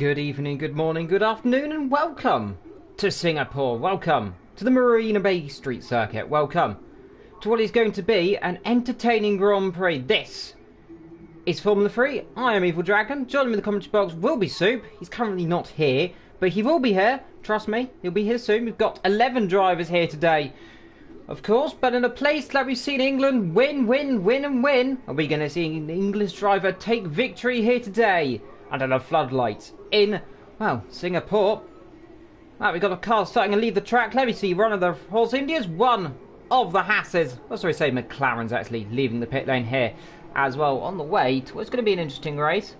Good evening, good morning, good afternoon, and welcome to Singapore. Welcome to the Marina Bay Street Circuit. Welcome to what is going to be an entertaining Grand Prix. This is Formula 3. I am Evil Dragon. Joining me in the commentary box will be Soup. He's currently not here, but he will be here. Trust me, he'll be here soon. We've got 11 drivers here today, of course, but in a place like we've seen England win, and win, are we going to see an English driver take victory here today under the floodlights in, well, Singapore? Right, we've got a car starting to leave the track. Let me see, one of the Force Indias, one of the Hasses, oh sorry, say McLaren's actually leaving the pit lane here as well, on the way to what's going to be an interesting race.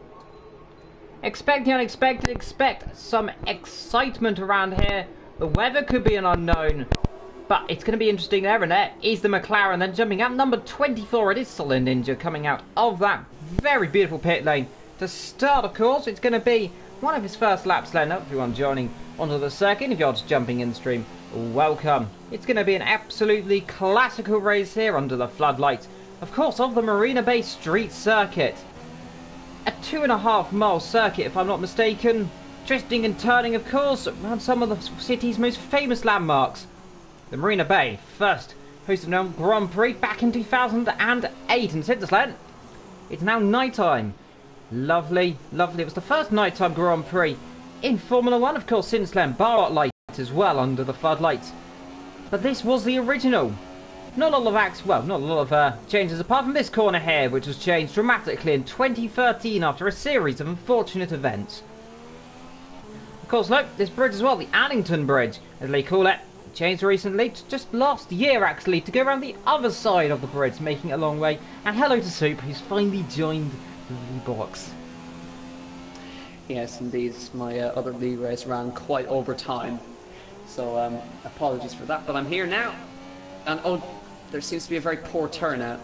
Expect the unexpected, expect some excitement around here. The weather could be an unknown, but it's going to be interesting there, and there is the McLaren. Then jumping out, number 24, it is Solid Ninja coming out of that very beautiful pit lane. To start, of course, it's going to be one of his first laps then. Everyone joining onto the circuit. If you're just jumping in the stream, welcome. It's going to be an absolutely classical race here under the floodlights, of course, of the Marina Bay Street Circuit. A 2.5 mile circuit, if I'm not mistaken. Twisting and turning, of course, around some of the city's most famous landmarks. The Marina Bay first hosted a Grand Prix back in 2008, and since then, it's now night time. Lovely, lovely. It was the first nighttime Grand Prix in Formula 1, of course, since then. Bar light as well under the floodlights. But this was the original. Not a lot of changes apart from this corner here, which was changed dramatically in 2013 after a series of unfortunate events. Of course, look, this bridge as well, the Addington Bridge, as they call it, changed recently, just last year actually, to go around the other side of the bridge, making it a long way. And hello to Soup, who's finally joined the box. Yes, indeed. My other league race ran quite over time, so apologies for that. But I'm here now, and oh, there seems to be a very poor turnout.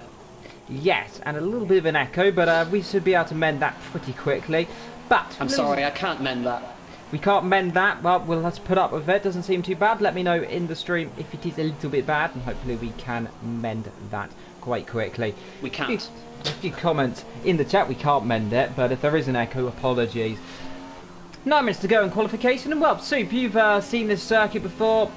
Yes, and a little bit of an echo, but we should be able to mend that pretty quickly. But I'm sorry, I can't mend that. We can't mend that. Well, we'll have to put up with it. Doesn't seem too bad. Let me know in the stream if it is a little bit bad, and hopefully we can mend that quite quickly. We can't. If you comment in the chat, we can't mend it, but if there is an echo, apologies. 9 minutes to go in qualification, and well, Soup, you've seen this circuit before.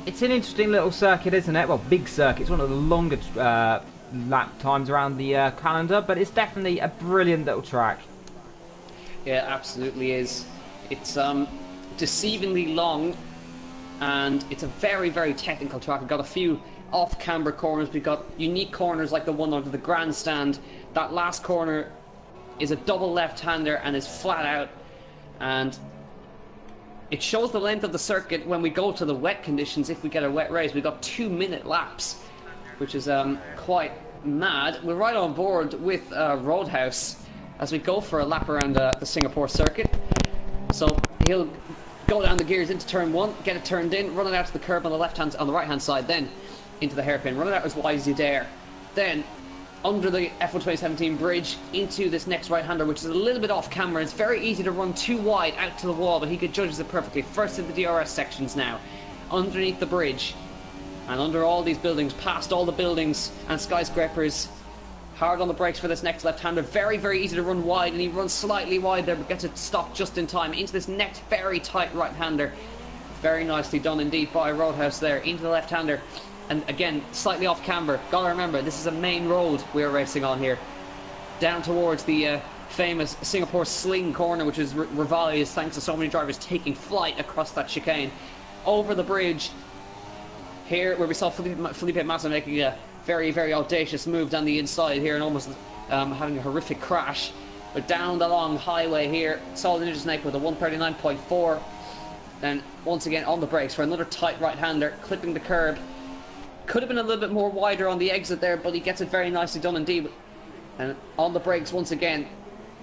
It's an interesting little circuit, isn't it? Well, big circuit. It's one of the longer lap times around the calendar, but it's definitely a brilliant little track. Yeah, absolutely is. It's deceivingly long, and it's a very, very technical track. We've got a few off-camber corners. We've got unique corners like the one under the grandstand. That last corner is a double left-hander and is flat out, and it shows the length of the circuit when we go to the wet conditions. If we get a wet race, we've got 2-minute laps, which is quite mad. We're right on board with Roadhouse as we go for a lap around the Singapore circuit. So he'll go down the gears into turn 1, get it turned in, run it out to the curb on the right hand side, then into the hairpin, run it out as wide as you dare, then under the F1 2017 bridge into this next right-hander, which is a little bit off camera. It's very easy to run too wide out to the wall, but he judges it perfectly. First in the DRS sections now, underneath the bridge, and under all these buildings, past all the buildings and skyscrapers. Hard on the brakes for this next left-hander. Very, very easy to run wide, and he runs slightly wide there, but gets it stopped just in time into this next very tight right-hander. Very nicely done indeed by Roadhouse there, into the left-hander. And again, slightly off camber. Gotta remember, this is a main road we're racing on here. Down towards the famous Singapore Sling corner, which is revised thanks to so many drivers taking flight across that chicane. Over the bridge, here where we saw Felipe Massa making a very, very audacious move down the inside here and almost having a horrific crash. But down the long highway here, Solid Ninja Snake with a 139.4. Then once again on the brakes for another tight right-hander, clipping the curb. Could have been a little bit more wider on the exit there, but he gets it very nicely done indeed. And on the brakes once again,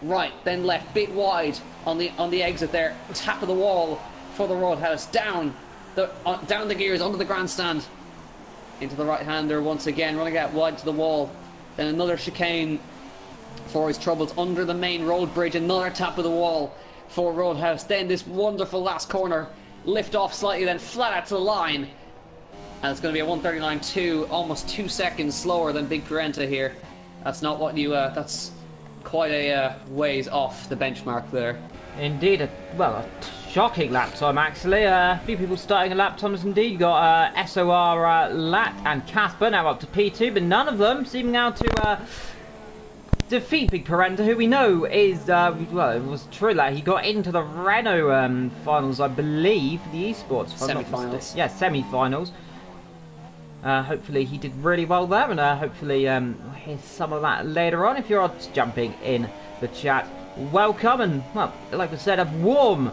right, then left, bit wide on the exit there. Tap of the wall for the Roadhouse. Down the gears, under the grandstand. Into the right-hander once again, running out wide to the wall. Then another chicane for his troubles under the main road bridge. Another tap of the wall for Roadhouse. Then this wonderful last corner. Lift off slightly, then flat out to the line. And it's going to be a 139.2, almost 2 seconds slower than Big Parenta here. That's not what you, that's quite a ways off the benchmark there. Indeed, a shocking lap time actually. A few people starting a lap times indeed. You got SOR, Lat and Casper now up to P2, but none of them seeming now to defeat Big Parenta, who we know is, well, it was true that he got into the Renault finals, I believe, the esports. Semi-finals. Yeah, semi-finals. Hopefully he did really well there, and hopefully we'll hear some of that later on. If you're jumping in the chat, welcome, and, well, like I said, a warm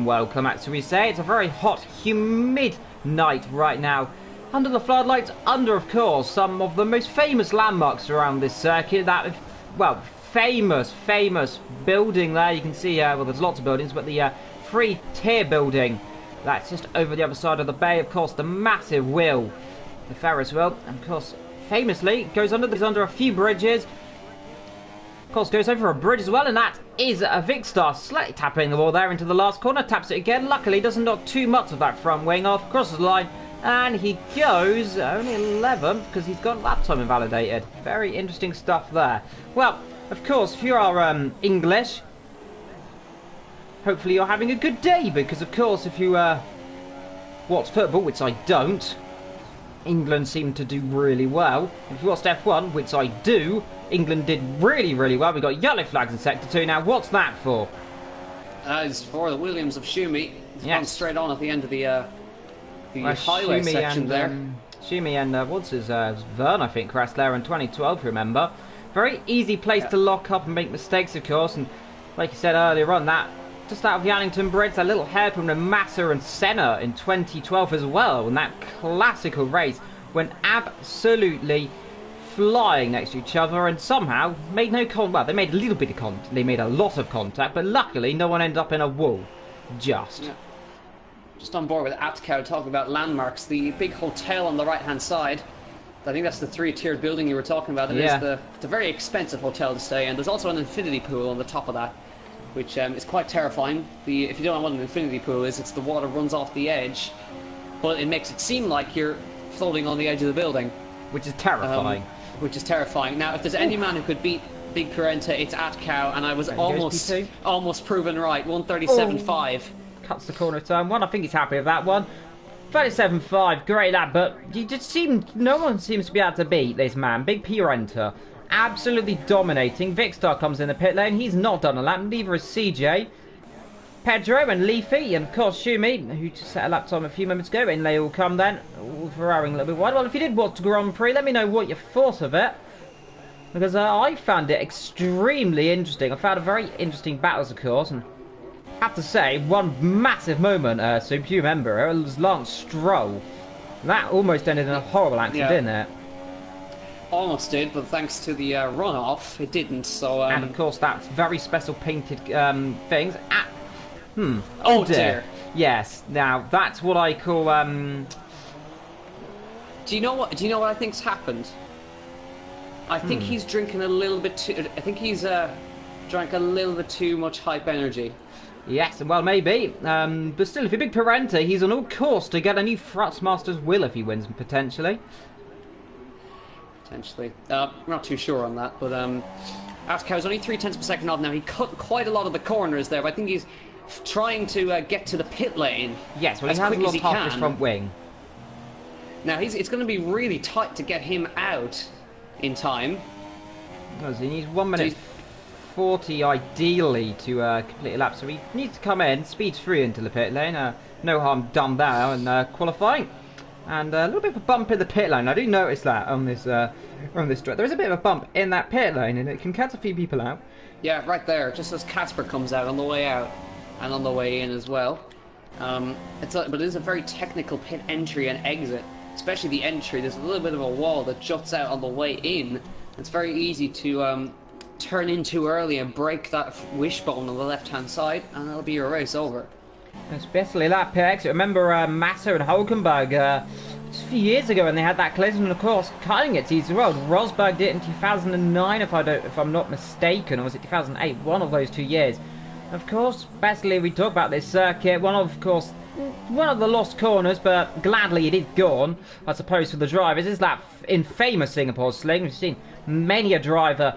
welcome, actually, we say. It's a very hot, humid night right now. Under the floodlights, under, of course, some of the most famous landmarks around this circuit. That, well, famous building there. You can see, well, there's lots of buildings, but the 3-tier building that's just over the other side of the bay. Of course, the massive wheel, the Ferris wheel, and of course, famously, goes under a few bridges. Of course, goes over a bridge as well, and that is a Vicstar slightly tapping the ball there into the last corner. Taps it again. Luckily, doesn't knock too much of that front wing off. Crosses the line, and he goes only 11th because he's got lap time invalidated. Very interesting stuff there. Well, of course, if you are English, hopefully you're having a good day, because of course, if you watch football, which I don't, England seem to do really well. If you watched F1, which I do, England did really well. We got yellow flags in Sector 2. Now, what's that for? It's for the Williams of Schumi. It's gone straight on at the end of the highway Schumi section and, there. Schumi and what's his Vern, I think, crashed there in 2012. Remember, very easy place to lock up and make mistakes, of course. And like you said earlier on, that just out of the Allington Bridge, that little hairpin with Massa and Senna in 2012 as well, and that classical race went absolutely flying next to each other, and somehow made no contact. Well, they made a little bit of contact. They made a lot of contact, but luckily no one ended up in a wall. Just on board with Aptcow talking about landmarks. The big hotel on the right-hand side. I think that's the 3-tiered building you were talking about. It's a very expensive hotel to stay in. There's also an infinity pool on the top of that, which is quite terrifying. If you don't know what an infinity pool is, it's the water runs off the edge, but it makes it seem like you're floating on the edge of the building. Which is terrifying. Now, if there's any man who could beat Big Parenta, it's Atcow, and I was almost proven right. 137.5. Cuts the corner of turn 1. I think he's happy with that one. 37.5, great lap, but no one seems to be able to beat this man. Big Parenta, absolutely dominating. Vicstar comes in the pit lane. He's not done a lap. Neither is CJ. Pedro and Leafy, and of course Schumi, who just set a lap time a few moments ago, and they all come then, all Ferraring a little bit wide. Well, if you did watch the Grand Prix, let me know what you thought of it, because I found it extremely interesting. I found a very interesting battles, of course, and I have to say, one massive moment, so if you remember, it was Lance Stroll. That almost ended in a horrible accident, didn't it? Almost did, but thanks to the runoff, it didn't. So, and of course, that's very special painted things. Oh dear. Yes. Now that's what I call. Do you know what I think's happened? I think he's drinking a little bit too. I think he's drank a little bit too much hype energy. Yes, well, maybe. But still, if you're Big Parenta, he's on all course to get a new Thrustmaster's will if he wins, potentially. Potentially. We're not too sure on that, but Atcow's only 0.3 per second off now. He cut quite a lot of the corners there, but I think he's trying to get to the pit lane. Yes, well, he has lost half his front wing. Now, it's going to be really tight to get him out in time. He needs 1 minute 40 ideally to complete a lap, so he needs to come in, speed through into the pit lane. No harm done there in qualifying. And a little bit of a bump in the pit lane. I do notice that on this track. There is a bit of a bump in that pit lane, and it can catch a few people out. Yeah, right there, just as Casper comes out on the way out and on the way in as well. But it is a very technical pit entry and exit, especially the entry. There's a little bit of a wall that juts out on the way in. It's very easy to turn in too early and break that wishbone on the left-hand side, and that'll be your race over. Especially that pit exit. Remember Massa and Hulkenberg just a few years ago when they had that collision, and of course cutting it to each road. Rosberg did it in 2009, if I'm not mistaken, or was it 2008? One of those 2 years. Of course, basically we talk about this circuit. One of the lost corners, but gladly it is gone, I suppose, for the drivers. Is that infamous Singapore sling? We've seen many a driver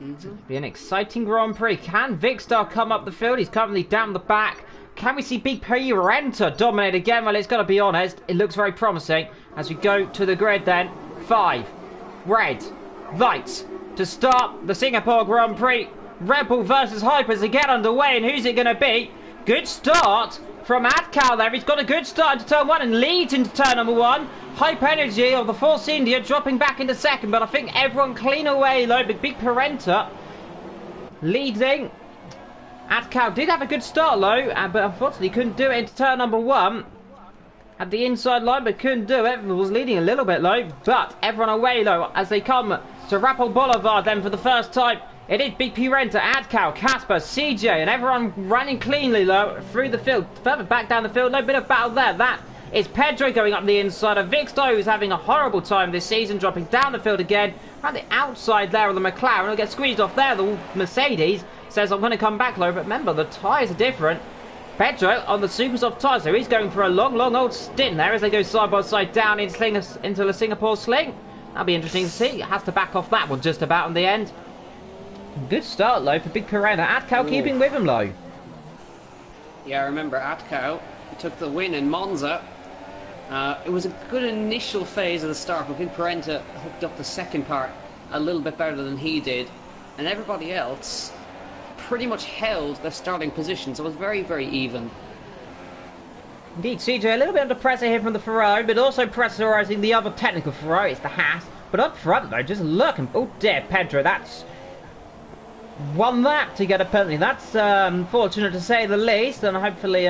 It'll be an exciting Grand Prix. Can Vicstar come up the field? He's currently down the back. Can we see Big Pirenta dominate again? Well, it's got to be honest. It looks very promising as we go to the grid then. 5 red lights to start the Singapore Grand Prix. Red Bull versus Hypers again underway, and who's it going to be? Good start from Adcal there. He's got a good start into turn 1 and leads into turn number 1. Hyper Energy of the Force India dropping back into second, but I think everyone clean away though. But Big Pirenta leading. Adcal did have a good start low, but unfortunately couldn't do it into turn number 1. Had the inside line, but couldn't do it. Was leading a little bit low, but everyone away low as they come to Rappel Boulevard then for the first time. It is Big Pirenta, Adcal, Casper, CJ, and everyone running cleanly low through the field. Further back down the field, no bit of battle there. That is Pedro going up the inside of Vicstar, who's having a horrible time this season, dropping down the field again. Around the outside there of the McLaren, will get squeezed off there. The Mercedes says, I'm going to come back low, but remember, the tyres are different. Pedro on the super soft tyres, so he's going for a long old stint there as they go side by side down into the Singapore sling. That'll be interesting to see. Has to back off that one just about in the end. Good start low for Big Pirenta. Atcow keeping with him low. Yeah, I remember Atcow took the win in Monza. It was a good initial phase of the start, but Big Pirenta hooked up the second part a little bit better than he did, and everybody else pretty much held their starting position, so it was very even. Indeed, CJ a little bit under pressure here from the Ferrari, but also pressurising the other technical Ferrari, it's the Haas. But up front though, just look, and oh dear, Pedro, that's one lap to get a penalty. That's unfortunate to say the least, and hopefully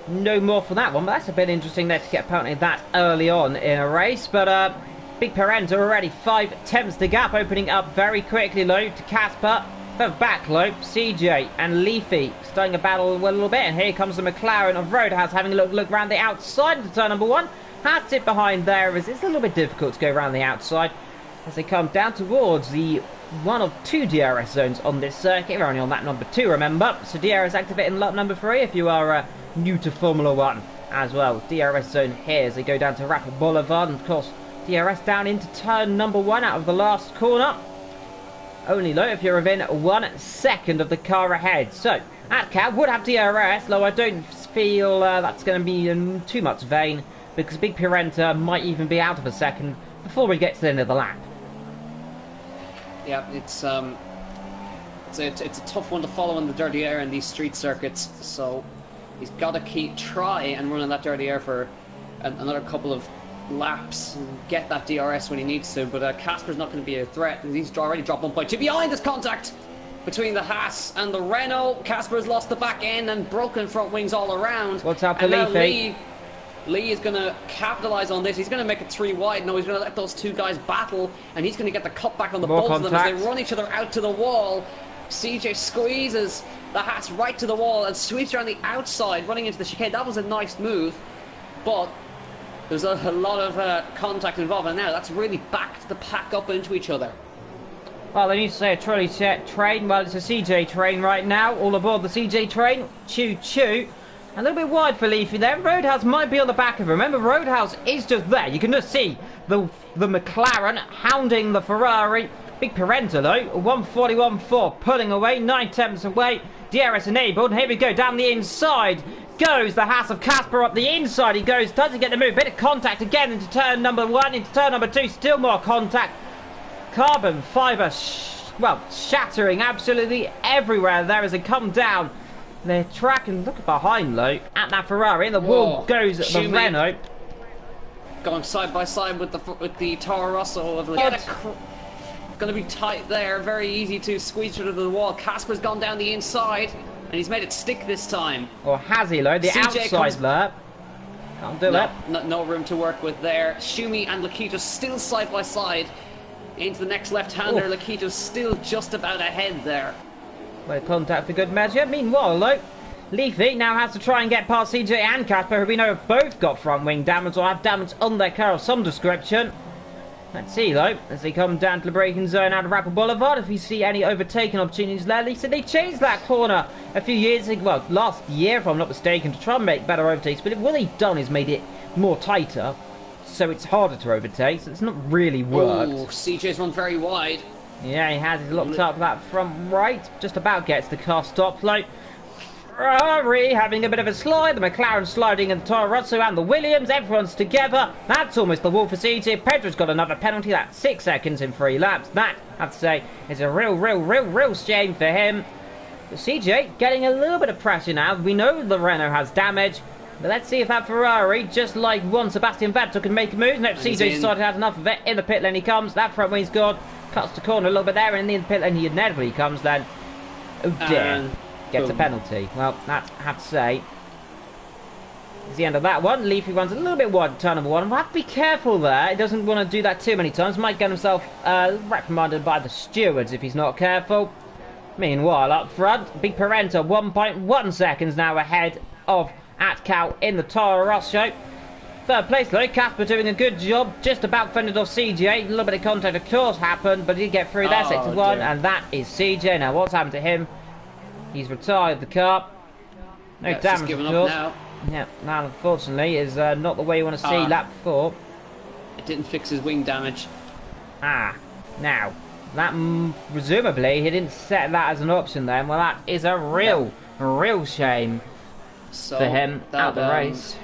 no more for that one. But that's a bit interesting there to get a penalty that early on in a race. But Big Pirenta already 5 tenths the gap, opening up very quickly low to Casper. Further back low, CJ and Leafy starting a battle a little bit, and here comes the McLaren of Roadhouse having a look around the outside of the turn number 1. Has it behind there as it's a little bit difficult to go around the outside as they come down towards the one of 2 DRS zones on this circuit. We're only on lap number 2, remember, so DRS activate in lap number 3 if you are new to Formula 1 as well. DRS zone here as they go down to Rappel Boulevard, and of course DRS down into turn number 1 out of the last corner. Only though if you're within 1 second of the car ahead. So Atcab would have DRS, though I don't feel that's going to be in too much vain, because Big Pirenta might even be out of a second before we get to the end of the lap. Yeah, it's a tough one to follow in the dirty air in these street circuits, so he's got to try and run in that dirty air for another couple of laps and get that DRS when he needs to. But Casper's not going to be a threat. He's already dropped 1.2 behind. This contact between the Haas and the Renault. Casper's lost the back end and broken front wings all around. What's up, Leafy? Lee is going to capitalise on this. He's going to make it 3 wide. No, he's going to let those 2 guys battle, and he's going to get the cut back on the both of them as they run each other out to the wall. CJ squeezes the Haas right to the wall and sweeps around the outside, running into the chicane. That was a nice move, but there's a lot of contact involved, and now that's really backed the pack up into each other. Well, they need to say a trolley set train. Well, it's a CJ train right now. All aboard the CJ train. Choo-choo. A little bit wide for Leafy there. Roadhouse might be on the back of him. Remember, Roadhouse is just there. You can just see the McLaren hounding the Ferrari. Big Pirenta, though. 141.4 pulling away. 9 tenths away. DRS enabled. And here we go. Down the inside goes the Haas of Casper up the inside. He goes. Doesn't get the move. Bit of contact again into turn number 1. Into turn number 2. Still more contact. Carbon fibre, shattering absolutely everywhere there as they come down the track, and look behind though at that Ferrari, and the wall goes at the Renault. Going side by side with the Toro Rosso of going to be tight there, very easy to squeeze through the wall. Casper's gone down the inside and he's made it stick this time. Or has he though? The outside there. Can't do it. No room to work with there. Schumi and Lakita still side by side into the next left-hander. Lakita's still just about ahead there. Well, contact for good measure. Meanwhile, though, Leafy now has to try and get past CJ and Casper, who we know have both got front wing damage or have damage on their car of some description. Let's see, though, as they come down to the braking zone out of Rappel Boulevard, if we see any overtaking opportunities there. They said they changed that corner a few years ago, well, last year, if I'm not mistaken, to try and make better overtakes. But what they've done is made it more tighter, so it's harder to overtake, so it's not really worked. Oh, CJ's run very wide. Yeah, he has. He's locked up that front right. Just about gets the car stopped. Like, Ferrari having a bit of a slide. The McLaren sliding in the Toro Rosso and the Williams. Everyone's together. That's almost the wall for CJ. Pedro's got another penalty. That's 6 seconds in 3 laps. That, I have to say, is a real shame for him. But CJ getting a little bit of pressure now. We know the Renault has damage. But let's see if that Ferrari, just like one Sebastian Vettel, can make a move. No, CJ decided had enough of it. In the pit lane he comes. That front wing's gone. Cuts the corner a little bit there. And in the pit lane he inevitably comes then. Oh dear. Gets a penalty. Well, that, I have to say, is the end of that one. Leafy runs a little bit wide turn number 1. We'll have to be careful there. He doesn't want to do that too many times. Might get himself reprimanded by the stewards if he's not careful. Meanwhile, up front, Big Parenta 1.1 seconds now ahead of Atcal in the Toro Rosso. Third place though, Casper doing a good job, just about fended off CJ. A little bit of contact of course happened, but he did get through there, sector 1, and that is CJ. Now what's happened to him? He's retired the car. No damage of course. Yeah, now unfortunately is not the way you want to see lap 4. It didn't fix his wing damage. Now, that presumably he didn't set that as an option then. Well, that is a real shame for him out the race.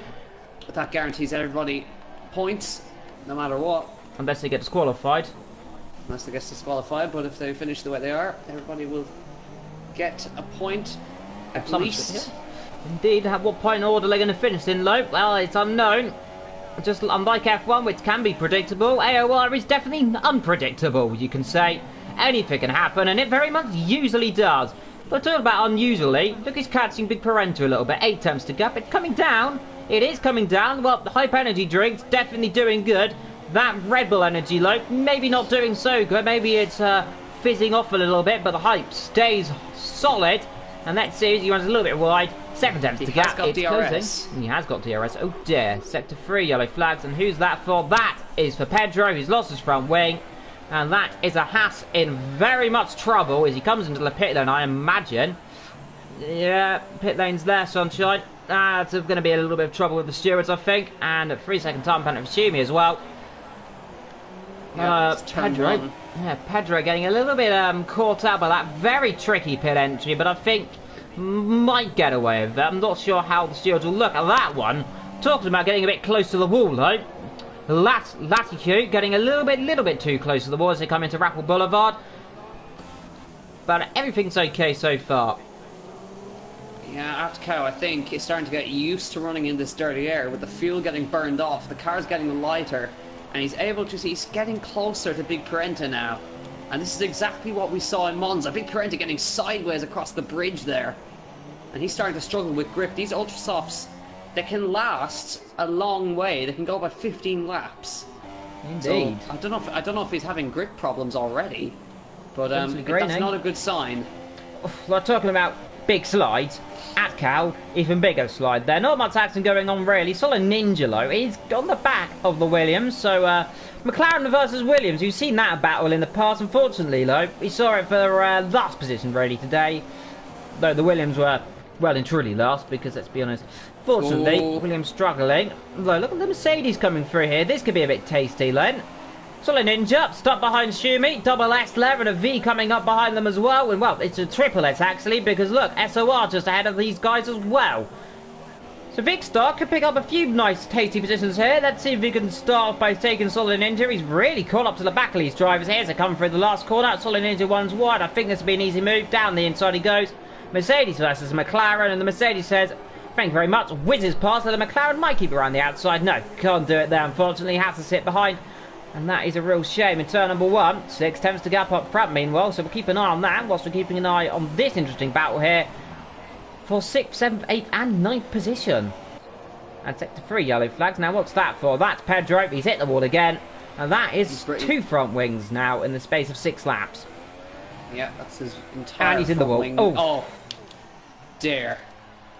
That guarantees everybody points, no matter what. Unless they get disqualified. Unless they get disqualified, but if they finish the way they are, everybody will get a point at least. Indeed, at what point order they're going to finish in, though? Well, it's unknown. Just unlike F1, which can be predictable, AOR is definitely unpredictable, you can say. Anything can happen, and it very much usually does. But talking about unusually, look, he's catching Big Parenta a little bit. 8 attempts to gap. It's coming down. It is coming down. Well, the hype energy drinks definitely doing good. That Red Bull energy low, maybe not doing so good. Maybe it's fizzing off a little bit, but the hype stays solid. And let's see, he runs a little bit wide. 7 attempts to gap. It's closing. He has got DRS. Oh dear. Sector 3, yellow flags. And who's that for? That is for Pedro, who's lost his front wing. And that is a Haas in very much trouble as he comes into the pit lane, I imagine. Yeah, pit lane's there, sunshine. It's going to be a little bit of trouble with the stewards, I think. And a 3-second time penalty for Schumi as well. Pedro. Yeah, Pedro getting a little bit caught out by that very tricky pit entry, but I think might get away with it. I'm not sure how the stewards will look at that one. Talking about getting a bit close to the wall, though. Latitude getting a little bit too close to the wall as they come into Rappel Boulevard. But everything's okay so far. Yeah, Atco, I think, is starting to get used to running in this dirty air with the fuel getting burned off, the car's getting lighter, and he's able to see he's getting closer to Big Parenta now. And this is exactly what we saw in Monza. Big Parenta getting sideways across the bridge there. And he's starting to struggle with grip. These Ultra Softs, they can last a long way. They can go about 15 laps. Indeed. So, I don't know if he's having grip problems already, but that's not a good sign. We're talking about big slides. Atcal, even bigger slide there. Not much action going on really. Solid Ninja though. He's on the back of the Williams. So McLaren versus Williams. You've seen that battle in the past. Unfortunately though, we saw it for last position really today. Though the Williams were well and truly last, because let's be honest, fortunately, Williams struggling. Though look at the Mercedes coming through here. This could be a bit tasty then. Solid Ninja, stuck behind Schumi, double S there, and a V coming up behind them as well. And well, it's a triple S actually, because look, SOR just ahead of these guys as well. So Big Star could pick up a few nice tasty positions here. Let's see if we can start off by taking Solid Ninja. He's really caught up to the back of these drivers here to come through the last corner. Solid Ninja one's wide. I think this will be an easy move. Down the inside he goes. Mercedes versus McLaren, and the Mercedes says, thank you very much, whizzes past, so the McLaren might keep around the outside. No, can't do it there, unfortunately, has to sit behind, and that is a real shame. In turn number 1, 6 attempts to gap up front meanwhile, so we'll keep an eye on that, whilst we're keeping an eye on this interesting battle here, for 6th, 7th, 8th, and 9th position. And sector 3 yellow flags. Now what's that for? That's Pedro, he's hit the wall again, and that is 2 front wings now in the space of 6 laps. Yeah, that's his entire and he's in the wall. Oh dear.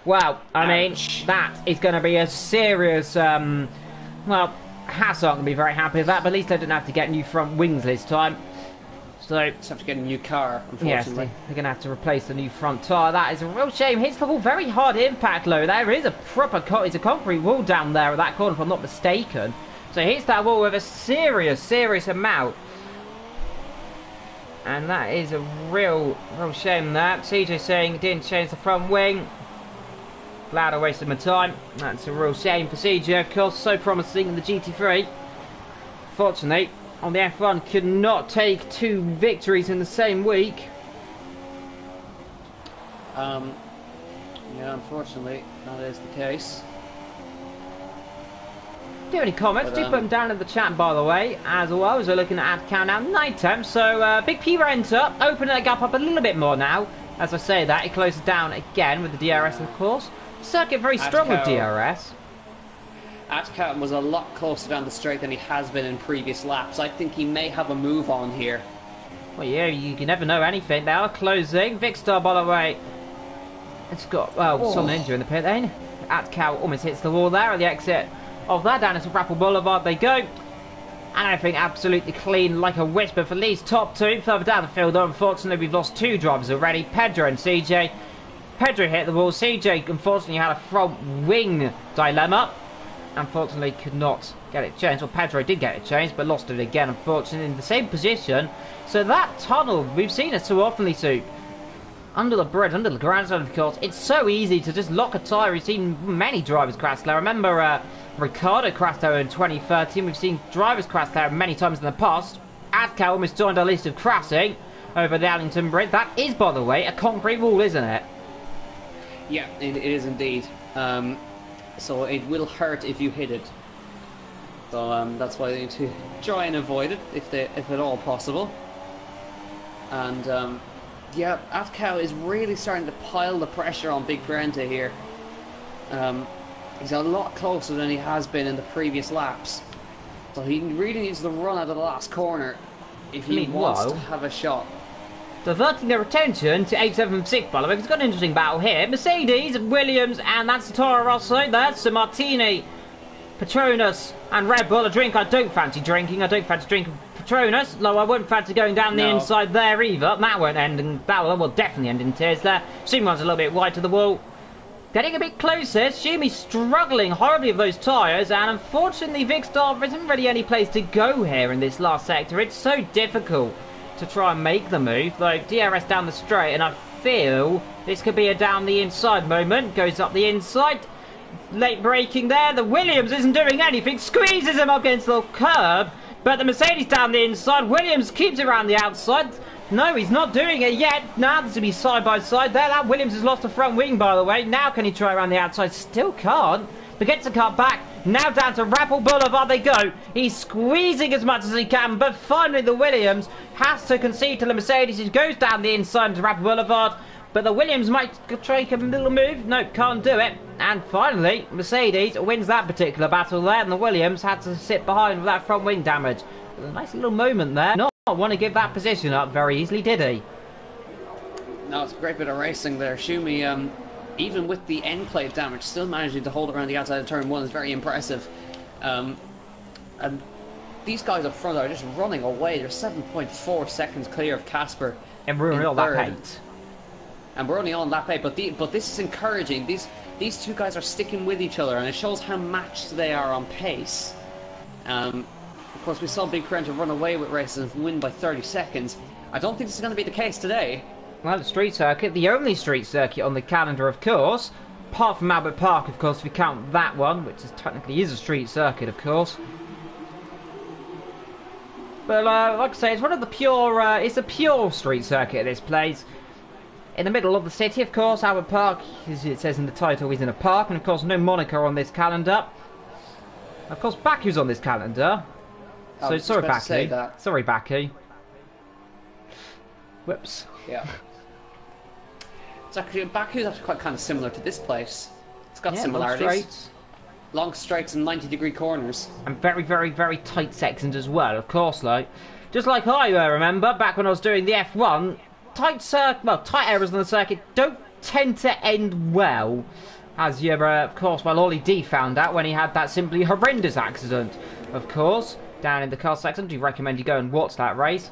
Well, I mean, that is going to be a serious, well, Haas aren't going to be very happy with that, but at least they didn't have to get new front wings this time. So, just have to get a new car, unfortunately. Yes, they're going to have to replace the new front tyre. That is a real shame. Hits the wall, very hard impact low. There is a proper, it's a concrete wall down there at that corner, if I'm not mistaken. So he hits that wall with a serious amount. And that is a real shame that. CJ saying didn't change the front wing. Glad I wasted my time. That's a real shame for CJ, of course. So promising in the GT3. Fortunately, on the F1, could not take 2 victories in the same week. Yeah, unfortunately, that is the case. Do any comments? Do put them down in the chat, by the way, as well as we're looking at countdown night time. So, Big P rent up, opening the gap up a little bit more now. As I say that, it closes down again with the DRS, of course. Circuit very strong with DRS. Atcat was a lot closer down the straight than he has been in previous laps. I think he may have a move on here. Well, yeah, you can never know anything. They are closing. Vicstar, by the way, it's got, well, some injury in the pit lane. Atcat almost hits the wall there at the exit of that. Down into Rappel Boulevard they go. And everything absolutely clean like a whisper for these top 2. Further down the field, unfortunately, we've lost 2 drivers already. Pedro and CJ. Pedro hit the wall. CJ, unfortunately, had a front wing dilemma. Unfortunately, could not get it changed. Well, Pedro did get it changed, but lost it again, unfortunately, in the same position. So that tunnel, we've seen it so often, Soup. Under the bridge, under the grandstand, of course. It's so easy to just lock a tyre. We've seen many drivers crash there. I remember Ricardo crashed there in 2013. We've seen drivers crash there many times in the past. Adcow almost joined our list of crashing over the Allington Bridge. That is, by the way, a concrete wall, isn't it? Yeah, it is indeed. So it will hurt if you hit it. So that's why they need to try and avoid it, if at all possible. And yeah, Atcow is really starting to pile the pressure on Big Brenta here. He's a lot closer than he has been in the previous laps. So he really needs to run out of the last corner if he wants to have a shot. Diverting their attention to 876, by the way, it's got an interesting battle here. Mercedes, Williams, and that's Toro Rosso. That's Martini, Petronas, and Red Bull. A drink I don't fancy drinking. I don't fancy drinking Petronas. Though I wouldn't fancy going down the inside there either. That won't end in battle. Will definitely end in tears there. Schumacher's a little bit wide to the wall. Getting a bit closer. Schumi struggling horribly with those tyres, and unfortunately, Vicstar isn't really any place to go here in this last sector. It's so difficult to try and make the move, though. DRS down the straight, and I feel this could be a down the inside moment. Goes up the inside, late braking there. The Williams isn't doing anything, squeezes him up against the curb, but the Mercedes down the inside. Williams keeps it around the outside. No, he's not doing it yet. Now there's to be side by side there. That Williams has lost the front wing, by the way. Now can he try around the outside? Still can't, but gets the car back. Now down to Rappel Boulevard they go. He's squeezing as much as he can, but finally the Williams has to concede to the Mercedes. He goes down the inside to Rappel Boulevard, but the Williams might take a little move. No, can't do it. And finally, Mercedes wins that particular battle there, and the Williams had to sit behind with that front wing damage. A nice little moment there. Not want to give that position up very easily, did he? No, it's a great bit of racing there. Schumi, even with the end plate damage, still managing to hold it around the outside of turn 1 is very impressive. And these guys up front are just running away. They're 7.4 seconds clear of Casper. And we're only on lap 8. And we're only on lap 8, but this is encouraging. These two guys are sticking with each other, and it shows how matched they are on pace. Of course, we saw Big Brenta run away with races and win by 30 seconds. I don't think this is going to be the case today. Well, the street circuit, the only street circuit on the calendar, of course. Apart from Albert Park, of course, if we count that one, which technically is a street circuit, of course. But, like I say, it's one of the pure, it's a pure street circuit, this place. In the middle of the city, of course, Albert Park, as it says in the title, is in a park. And, of course, no Monaco on this calendar. Of course, Baku's on this calendar. So, sorry, Baku. Sorry, Baku. Whoops. Yeah. It's actually, Baku's actually quite kind of similar to this place. It's got similarities. Long straights and 90-degree corners. And very, very, very tight sections as well, of course, like. Just like I remember, back when I was doing the F1, tight areas on the circuit don't tend to end well. As you, of course, well, Ollie D found out when he had that simply horrendous accident, of course. Down in the car section, do recommend you go and watch that race.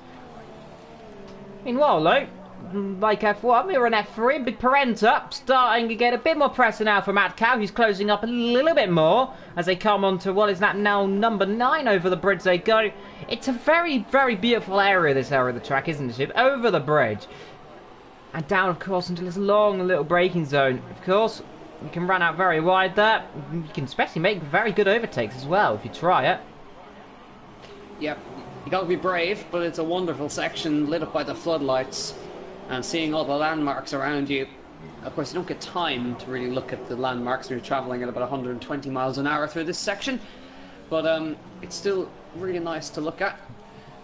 Meanwhile, though, like F1, we were in F3, Big Parenta starting to get a bit more pressure now from Atkow, who's closing up a little bit more as they come on to what is that now number 9 over the bridge they go. It's a very, very beautiful area, this area of the track, isn't it? Over the bridge. And down, of course, into this long little braking zone. Of course, you can run out very wide there. You can especially make very good overtakes as well if you try it. Yep, you got to be brave, but it's a wonderful section lit up by the floodlights and seeing all the landmarks around you. Of course, you don't get time to really look at the landmarks when you're travelling at about 120 miles an hour through this section, but it's still really nice to look at.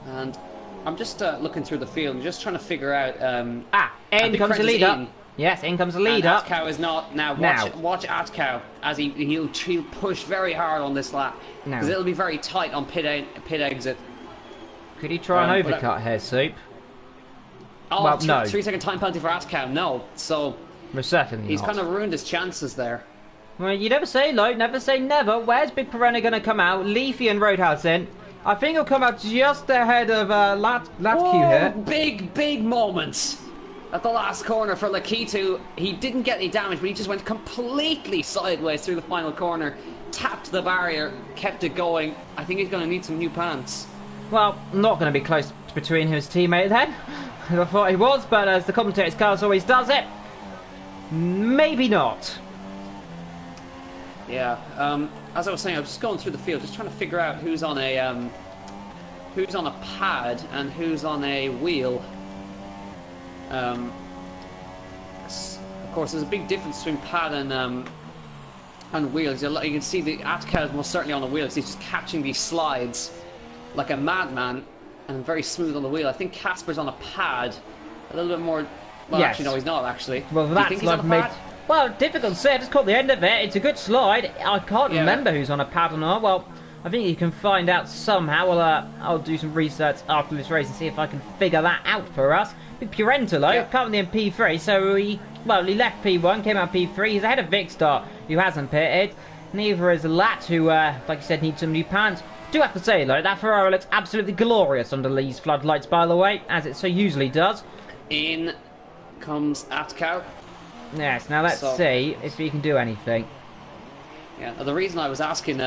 And I'm just looking through the field and just trying to figure out... in comes the leader. Yes, in comes the leader. And Atkow is not... Now, watch Atkow as he'll push very hard on this lap. Because it'll be very tight on pit exit. Could he try an overcut here, Soup? Oh, well, no. 3-second time penalty for Atkow. No, so... Most certainly he's not. kind of ruined his chances there. Well, you never say no, never say never. Where's Big Perena going to come out? Leafy and Roadhouse in. I think he'll come out just ahead of Latke here. Big moments at the last corner for Lakitu. He didn't get any damage, but he just went completely sideways through the final corner, tapped the barrier, kept it going. I think he's going to need some new pants. Well, not going to be close between his teammate then. I thought he was, but as the commentator's cast always does it, maybe not. Yeah, as I was saying, I was just going through the field, just trying to figure out who's on a pad and who's on a wheel. Of course, there's a big difference between pad and wheels. You can see the Atkow is most certainly on the wheel, because he's just catching these slides like a madman and very smooth on the wheel. I think Casper's on a pad, a little bit more. Well, yes. Actually, no, he's not actually. Well, Do you that's think he's like on a pad? Well, difficult to say. I just caught the end of it. It's a good slide. I can't remember who's on a pad or not. Well, I think you can find out somehow. Well, I'll do some research after this race and see if I can figure that out for us. Big Purentalo, currently in P3, so he left P1, came out P3. He's ahead of Vicstar, who hasn't pitted. Neither is Lat, who, like I said, needs some new pants. Do have to say, though, that Ferrari looks absolutely glorious under these floodlights, by the way, as it so usually does. In comes Atkow. Yes, now let's see if he can do anything. Yeah, the reason I was asking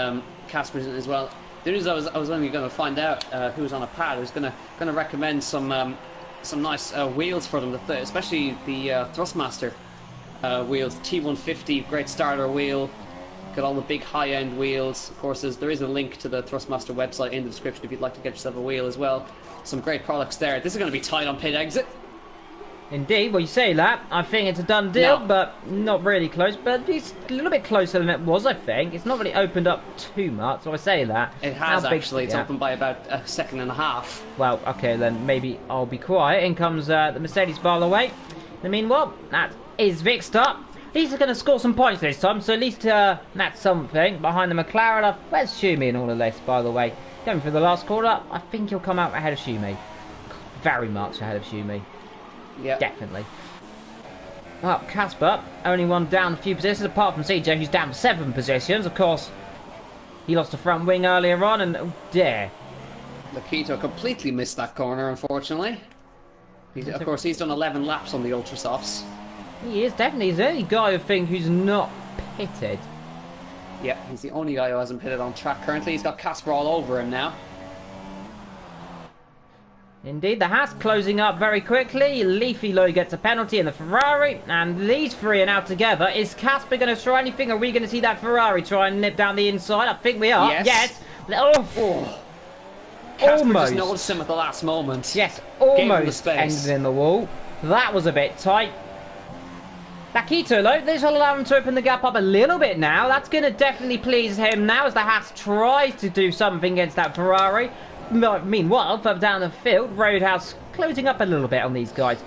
Casper as well, the reason I was only going to find out who was on a pad, I was going to recommend some nice wheels for them, especially the Thrustmaster wheels. T150, great starter wheel. Got all the big high-end wheels. Of course, there is a link to the Thrustmaster website in the description if you'd like to get yourself a wheel as well. Some great products there. This is going to be tight on pit exit. Indeed, well you say that. I think it's a done deal, but not really close. But it's a little bit closer than it was, I think. It's not really opened up too much, so I say that. It has actually. It's opened by about a second and a half. Well, okay, then maybe I'll be quiet. In comes the Mercedes, by the way. I mean, well, that is Vicstar. He's going to score some points this time, so at least that's something. Behind the McLaren, where's Schumi in all of this, by the way? Going for the last quarter, I think he'll come out ahead of Schumi. Very much ahead of Schumi. Yeah, definitely. Well, Casper only one down a few positions, apart from CJ, who's down 7 positions. Of course, he lost the front wing earlier on, and oh dear. Lakitu completely missed that corner, unfortunately. Of course, he's done 11 laps on the Ultra Softs. He is definitely. He's the only guy, I think, who's not pitted. Yeah, he's the only guy who hasn't pitted on track currently. He's got Casper all over him now. Indeed, the Haas closing up very quickly. Leafy Low gets a penalty in the Ferrari, and these three are now together. Is Casper going to try anything? Are we going to see that Ferrari try and nip down the inside? I think we are. Yes. Oh. Casper Almost. just noticed him at the last moment. Yes, almost ended in the wall. That was a bit tight. Lakitu, though, this will allow him to open the gap up a little bit now. That's going to definitely please him now as the Haas tries to do something against that Ferrari. Meanwhile, further down the field, Roadhouse closing up a little bit on these guys.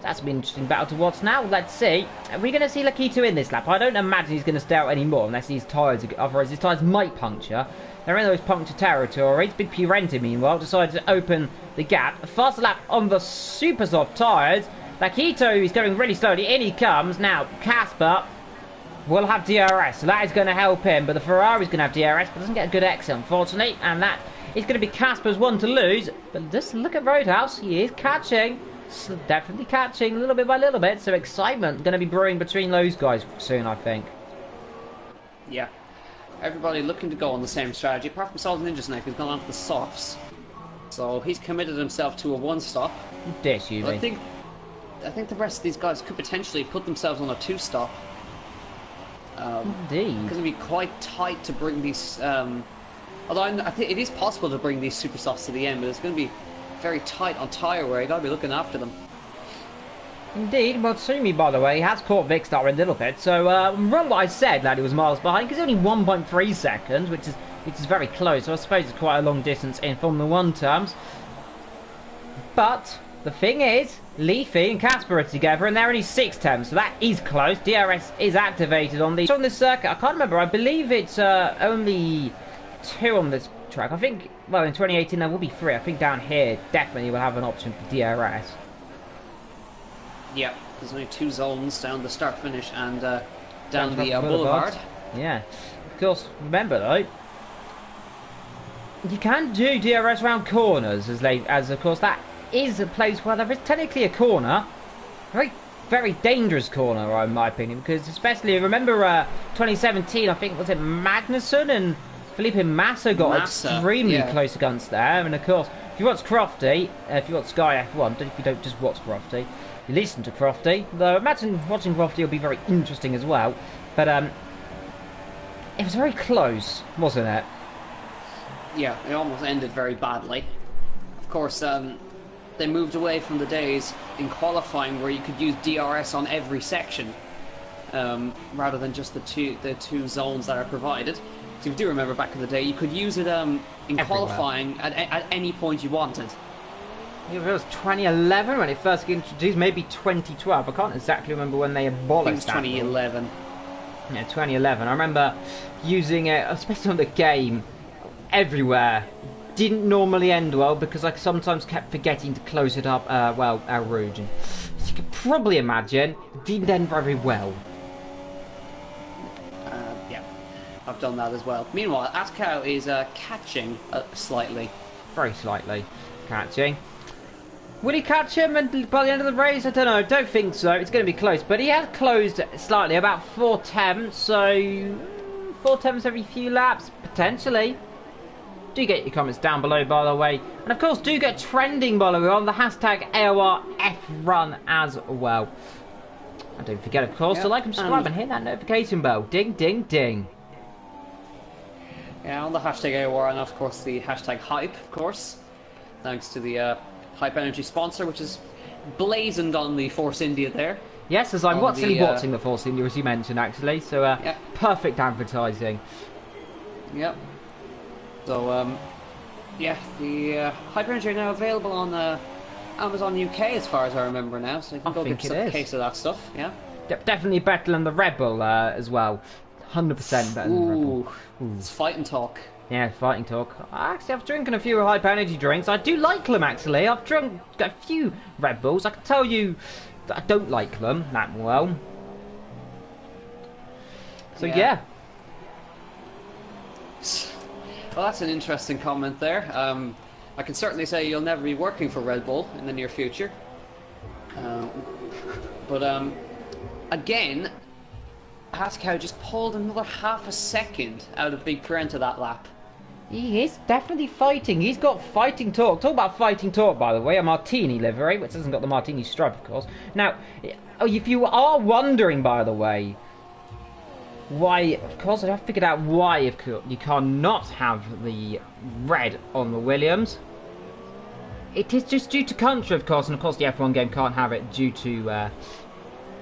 That's been an interesting battle to watch now. Let's see. Are we going to see Lakitu in this lap? I don't imagine he's going to stay out anymore unless his tyres, otherwise his tyres might puncture. They're in those puncture territories. Big Purenti, meanwhile, decided to open the gap. A fast lap on the super soft tyres. Lakitu is going really slowly. In he comes. Now, Casper will have DRS, so that is going to help him. But the Ferrari's going to have DRS, but doesn't get a good exit, unfortunately. And that is going to be Casper's one to lose. But just look at Roadhouse. He is catching So definitely catching little bit by little bit. So excitement going to be brewing between those guys soon, I think. Yeah. Everybody looking to go on the same strategy, apart from Solid Ninja Snake, who's gone on to the softs. So he's committed himself to a one-stop. Dish, you I think the rest of these guys could potentially put themselves on a two-stop. Indeed. It's going to be quite tight to bring these... although I think it is possible to bring these super softs to the end, but it's going to be very tight on tyre wear. You got to be looking after them. Indeed, Matsumi, by the way, has caught Vicstar a little bit. So, from what I said, that he was miles behind, because only 1.3 seconds, which is very close. So I suppose it's quite a long distance in Formula 1 terms. But the thing is, Leafy and Casper are together, and they're only 6 tenths, so that is close. DRS is activated on the... So on this circuit, I can't remember, I believe it's only 2 on this track. I think, well, in 2018 there will be 3. I think down here definitely will have an option for DRS. Yeah, there's only 2 zones down the start-finish and down the boulevard. Yeah. Of course, remember though, you can do DRS around corners, as of course that is a place where there is technically a corner. Very, very dangerous corner, in my opinion, because especially, remember 2017, I think, was it Magnussen and Felipe Massa got extremely close against there. And of course, if you watch Crofty, if you watch Sky F1, if you don't just watch Crofty, you listen to Crofty. Though imagine watching Crofty will be very interesting as well. But it was very close, wasn't it? Yeah, it almost ended very badly. Of course, they moved away from the days in qualifying where you could use DRS on every section, rather than just the two zones that are provided. So if you do remember back in the day, you could use it in qualifying at any point you wanted. It was 2011 when it first got introduced, maybe 2012. I can't exactly remember when they abolished that. I think it was 2011. Yeah, 2011. I remember using it, especially on the game, everywhere. Didn't normally end well because I sometimes kept forgetting to close it up, well, El Rouge. And as you can probably imagine, it didn't end very well. Yeah, I've done that as well. Meanwhile, Atkau is catching slightly. Very slightly catching. Will he catch him and by the end of the race? I don't know. Don't think so. It's going to be close. But he has closed slightly, about 4 tenths. So 4 tenths every few laps, potentially. Do get your comments down below, by the way. And of course, do get trending, by the way, on the hashtag AOR FRun as well. And don't forget, of course, to like and subscribe and hit that notification bell. Ding, ding, ding. Yeah, on the hashtag AOR and, of course, the hashtag hype, of course. Thanks to the Hype Energy sponsor, which is blazoned on the Force India there. Yes, as I'm watching the Force India, as you mentioned, actually. So, yep. Perfect advertising. Yep. So, yeah, the Hype Energy are now available on Amazon UK, as far as I remember now. So you can go get a case of that stuff, yeah? Definitely better than the Red Bull as well. 100% better than the Red Bull. Ooh. It's fighting talk. Yeah, fighting talk. Actually, I've drinking a few Hype Energy drinks. I do like them, actually. I've drunk a few Red Bulls. I can tell you that I don't like them that well. So, yeah. Well, that's an interesting comment there. I can certainly say you'll never be working for Red Bull in the near future. But again, Haskell just pulled another half a second out of Big Prenta that lap. He is definitely fighting. He's got fighting talk. Talk about fighting talk, by the way. A Martini livery, which hasn't got the Martini stripe, of course. Now, if you are wondering, by the way, why, of course, I have figured out why you cannot have the red on the Williams. It is just due to country, of course, and of course the F1 game can't have it due to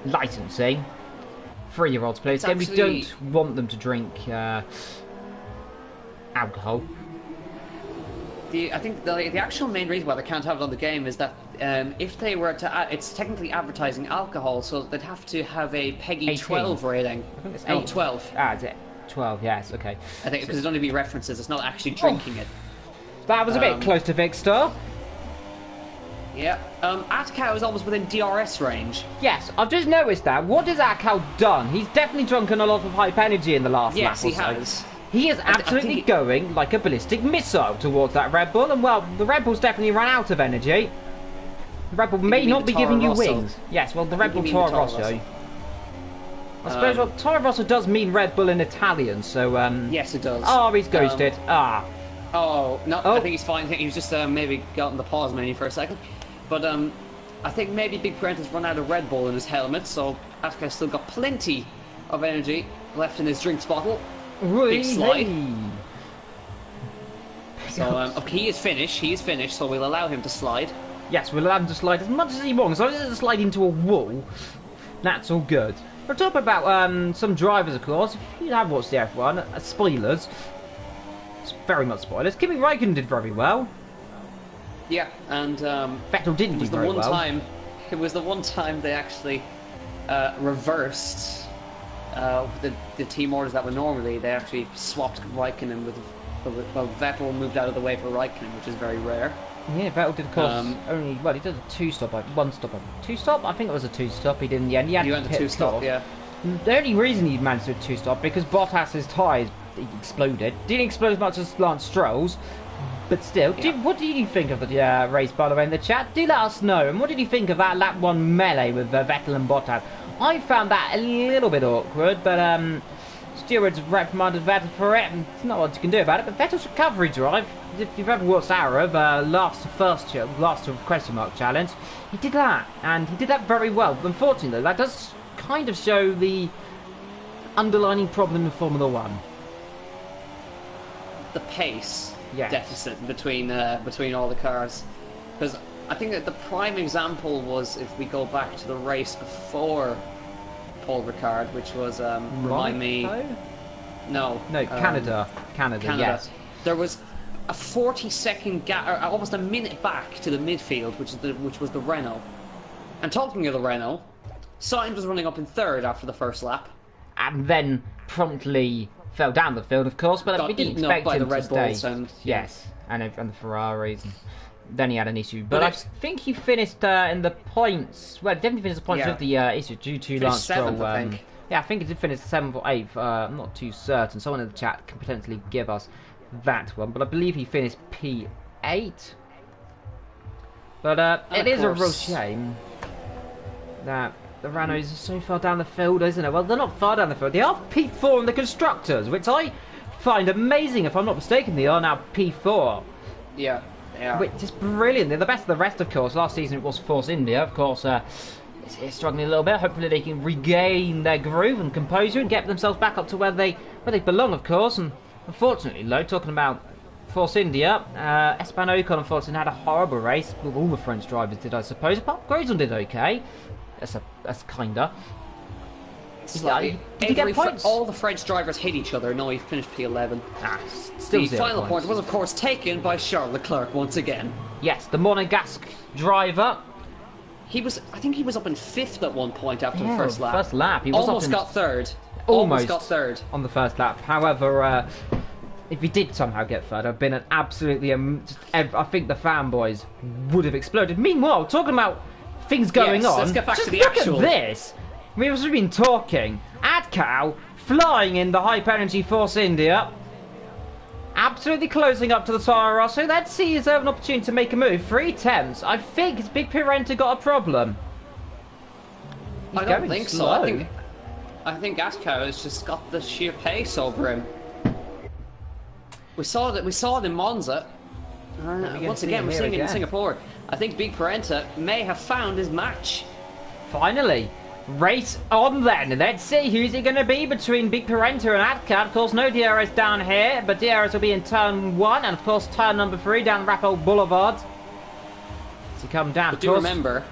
licensing. 3-year-olds play this game. We don't want them to drink alcohol. I think the actual main reason why they can't have it on the game is that if they were to, it's technically advertising alcohol, so they'd have to have a PEGI 18. 12 rating. I think it's 12. Ah, is it 12? Yes, okay. I think because it only be references, it's not actually drinking it. That was a bit close to Vicstar. Yeah. Atkau is almost within DRS range. Yes, I've just noticed that. What has Atkau done? He's definitely drunken a lot of Hype Energy in the last lap or so. Yes, he has. He is absolutely going like a ballistic missile towards that Red Bull, and well, the Red Bull's definitely run out of energy. The Red Bull may not be giving you Rosso. wings. Yes, well, the Red Bull You mean the Toro Toro Rosso. Rosso. I suppose well, Toro Rosso does mean Red Bull in Italian, so Yes, it does. Oh, he's ghosted. Oh, no, Oh. I think he's fine. I think he's just maybe got in the pause menu for a second. But I think maybe Big Parenta's run out of Red Bull in his helmet, so Aska's still got plenty of energy left in his drinks bottle. Big slide. So okay, he is finished, so we'll allow him to slide. Yes, we'll allow him to slide as much as he wants. So he doesn't slide into a wall. That's all good. We'll talk about some drivers, of course. If you have watched the F1, spoilers. It's very much spoilers. Kimi Räikkönen did very well. Yeah, and Vettel didn't do very well. It was the one time they actually reversed the team orders that were normally. They actually swapped Räikkönen with. Well, Vettel moved out of the way for Räikkönen, which is very rare. Yeah, Vettel did, of course, only... Well, he did a two-stop, one-stop. Two-stop? I think it was a two-stop he did in the end. He went a two-stop, yeah. The only reason he managed to do a two-stop, because Bottas's tyres exploded. Didn't explode as much as Lance Stroll's, but still. Yeah. What did you think of the race, by the way, in the chat? Do let us know. And what did you think of that lap 1 melee with Vettel and Bottas? I found that a little bit awkward, but stewards reprimanded Vettel for it, and there's not what you can do about it. But Vettel's recovery drive, if you've ever watched AOR, last question mark challenge, he did that, and he did that very well. Unfortunately, that does kind of show the underlining problem in Formula One. The pace Yes. deficit between all the cars, because I think that the prime example was if we go back to the race before Paul Ricard, which was remind me. No, Canada, yes. There was a 40-second gap, or almost a minute back to the midfield, which was the Renault. And talking of the Renault, Sainz was running up in third after the first lap, And then promptly fell down the field, of course, but got we didn't eaten up expect by him the Red to stay. Bulls and Yes, and the Ferraris. And then he had an issue, but But I it's- think he finished in the points. Well, definitely finished the points Yeah. with the issue due to Finished Lance Stroll. seventh, I think. Yeah, I think he did finish 7th or 8th. I'm not too certain. Someone in the chat can potentially give us that one, but I believe he finished P8. But it is a real course- shame that the Renaults are so far down the field, isn't it? Well, they're not far down the field. They are P4 in the constructors, which I find amazing. If I'm not mistaken, they are now P4. yeah. Which is brilliant. They're the best of the rest, of course. Last season it was Force India, of course. It's struggling a little bit. Hopefully they can regain their groove and composure and get themselves back up to where they belong, of course. And unfortunately, though, talking about Force India, Esteban Ocon unfortunately had a horrible race. Well, all the French drivers did, I suppose. But Grosjean did okay. That's kinda. Slightly. Did he get points? All the French drivers hit each other. No, he finished P11. Still The 0 final points. point was, of course, taken by Charles Leclerc once again. Yes, the Monegasque driver. I think he was up in 5th at one point after the Yeah, first lap. First lap. He was Almost up in, got third. Almost got third. on the first lap. However, if he did somehow get third, I've been an absolutely. I think the fanboys would have exploded. Meanwhile, talking about things going Yes, on, let's get back just to the look actual. at this. We've been talking. Adcow flying in the Hype Energy Force India. Absolutely closing up to the Toro Rosso. Let's see, is there an opportunity to make a move? 3 attempts. I think his Big Pirenta got a problem. He's I don't going think so. slow. I think Askow has just got the sheer pace over him. We saw it in Monza. Once again, we're seeing it in Singapore. I think Big Parenta may have found his match. Finally, race on then. Let's see who's it going to be between Big Parenta and Adcat. Of course, no DRS down here, but DRS will be in turn 1 and of course turn number 3 down Rappel Boulevard. To come down. But do remember,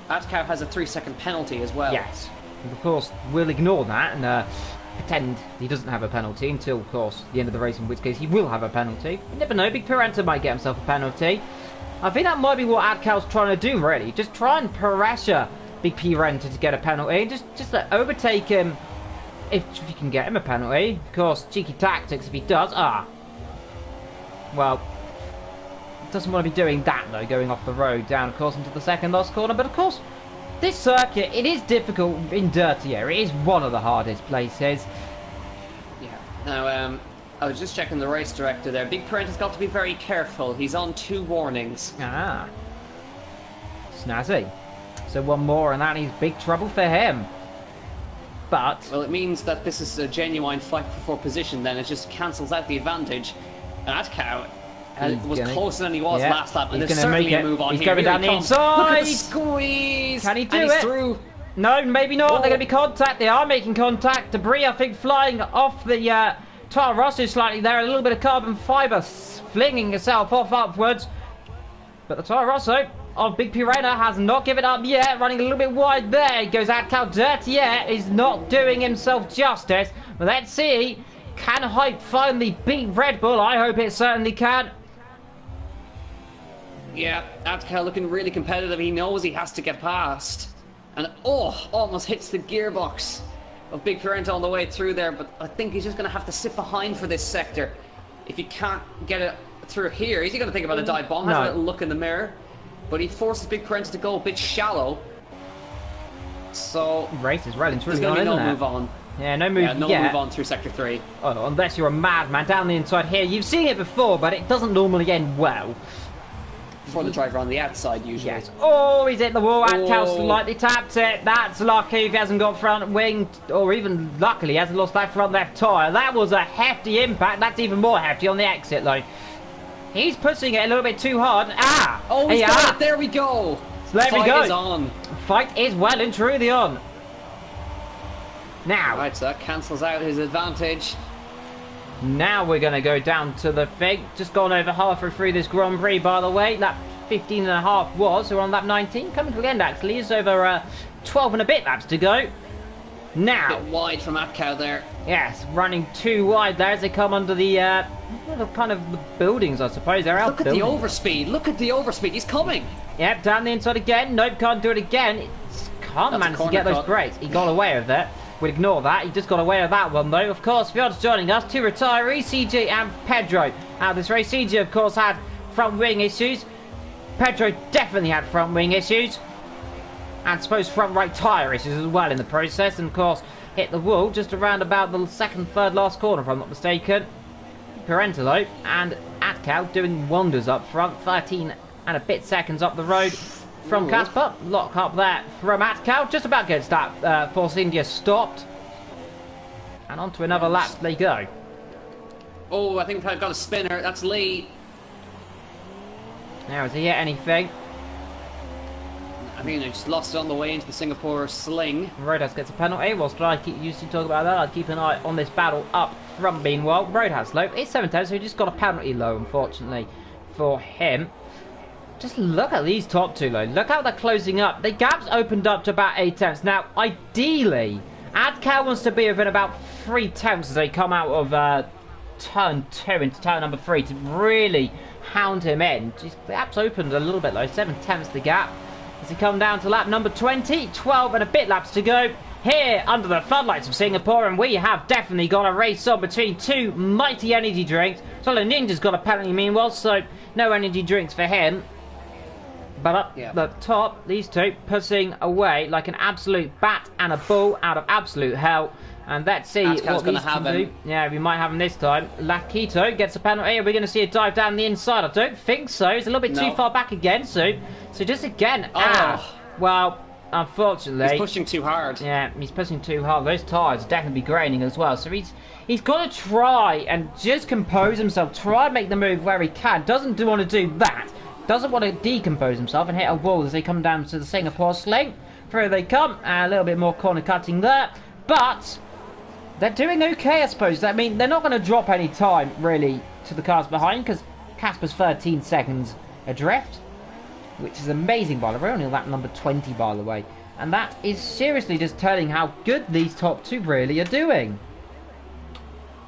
Adcow has a 3-second penalty as well. Yes, and of course we'll ignore that and pretend he doesn't have a penalty until, of course, the end of the race, in which case he will have a penalty. You never know, Big Parenta might get himself a penalty. I think that might be what Adcow's trying to do, really. Just try and pressure Big Parenta to get a penalty. Just overtake him if you can get him a penalty. Of course, cheeky tactics if he does. Well, doesn't want to be doing that, though, going off the road down, of course, into the second last corner. But, of course, this circuit, it is difficult in dirty area. It is one of the hardest places. Yeah. Now, I was just checking the race director there. Big Parenta's got to be very careful. He's on 2 warnings. Snazzy. So one more, and that is big trouble for him. But well, it means that this is a genuine fight for fourth position. Then it just cancels out the advantage. And that cow was closer than he was last lap. And there's certainly a move on He's here. going down the inside. Look at the squeeze. Can he do and it? He's through. No, maybe not. They're going to be contact. They are making contact. Debris, I think, flying off the Toro Rosso slightly there. A little bit of carbon fibre flinging itself off upwards. But the Toro Rosso of Big Pirena has not given up yet. Running a little bit wide there. He goes out Cal Dirty yet. He's not doing himself justice. But let's see. Can Hype finally beat Red Bull? I hope it certainly can. Yeah, Adcal looking really competitive. He knows he has to get past. And almost hits the gearbox of Big Pirena on the way through there. But I think he's just going to have to sit behind for this sector. If he can't get it through here, is he going to think about a dive bomb? Has a little look in the mirror. But he forces Big Pirena to go a bit shallow. So race is rolling through. There's going to be no move on. Yeah, no move. Yeah, no move on through sector 3. Oh, no, unless you're a madman down the inside here. You've seen it before, but it doesn't normally end well. For the driver on the outside, usually. Yes. Oh, he's hit the wall. Adcal slightly tapped it. That's lucky if he hasn't got front wing, or even luckily he hasn't lost that front left tyre. That was a hefty impact. That's even more hefty on the exit line. He's pushing it a little bit too hard. Oh, he's got it. There we go. So there we go. Fight is on. Fight is well and truly on. Now. Right, so that cancels out his advantage. Now we're going to go down to the thing. Just gone over halfway through this Grand Prix, by the way. Lap 15 and a half was. We're on lap 19. Coming to the end, actually. It's over 12 and a bit laps to go. Now. A bit wide from Atcow there. Yes, running too wide there as they come under the kind of the buildings, I suppose. They're out. Look at the overspeed. Look at the overspeed. He's coming. Yep, down the inside again. Nope, can't do it again. Can't manage to get those brakes. He got away with it. We'll ignore that. He just got away with that one, though. Of course, Fiona's joining us. Two retirees, CG and Pedro. Out of this race, CG, of course, had front wing issues. Pedro definitely had front wing issues. And suppose front right tyre issues as well in the process. And, of course, hit the wall just around about the second, third last corner, if I'm not mistaken. Parentalo and Atcow doing wonders up front. 13 and a bit seconds up the road. From Casper, lock up there from Atcow, just about gets that Force India stopped. And on to another lap they go. Oh, I think I've got a spinner, that's Lee. Now, has he hit anything? I mean, I just lost it on the way into the Singapore sling. Roadhouse gets a penalty, whilst I used to talk about that, I'd keep an eye on this battle up front meanwhile. Roadhouse low, it's 7-10, so he just got a penalty low, unfortunately, for him. Just look at these top two, though. Look how they're closing up. The gap's opened up to about 8 tenths. Now, ideally, Adcal wants to be within about 3 tenths as they come out of turn 2 into turn number 3 to really hound him in. The gap's opened a little bit, though. 7 tenths the gap. As he come down to lap number 20, 12 and a bit laps to go. Here, under the floodlights of Singapore, and we have definitely got a race on between two mighty energy drinks. Solo Ninja's got a penalty meanwhile, so no energy drinks for him. But up the top, these two pushing away like an absolute bat and a bull out of absolute hell. And let's see what these can do. Yeah, we might have him this time. Lakito gets a penalty. Are we going to see a dive down the inside? I don't think so. He's a little bit too far back again, so just again. Well, unfortunately, he's pushing too hard. Yeah, he's pushing too hard. Those tyres definitely graining as well. So he's got to try and just compose himself. Try and make the move where he can. Doesn't want to do that. Doesn't want to decompose himself and hit a wall as they come down to the Singapore sling. Through they come. A little bit more corner cutting there. But they're doing okay, I suppose. I mean, they're not going to drop any time, really, to the cars behind, because Casper's 13 seconds adrift, which is amazing, by the way. Only lap number 20, by the way. And that is seriously just telling how good these top two really are doing.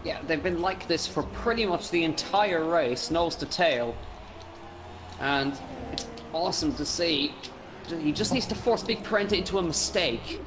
Yeah, they've been like this for pretty much the entire race, nose to tail. And it's awesome to see. He just needs to force Big Pirena into a mistake.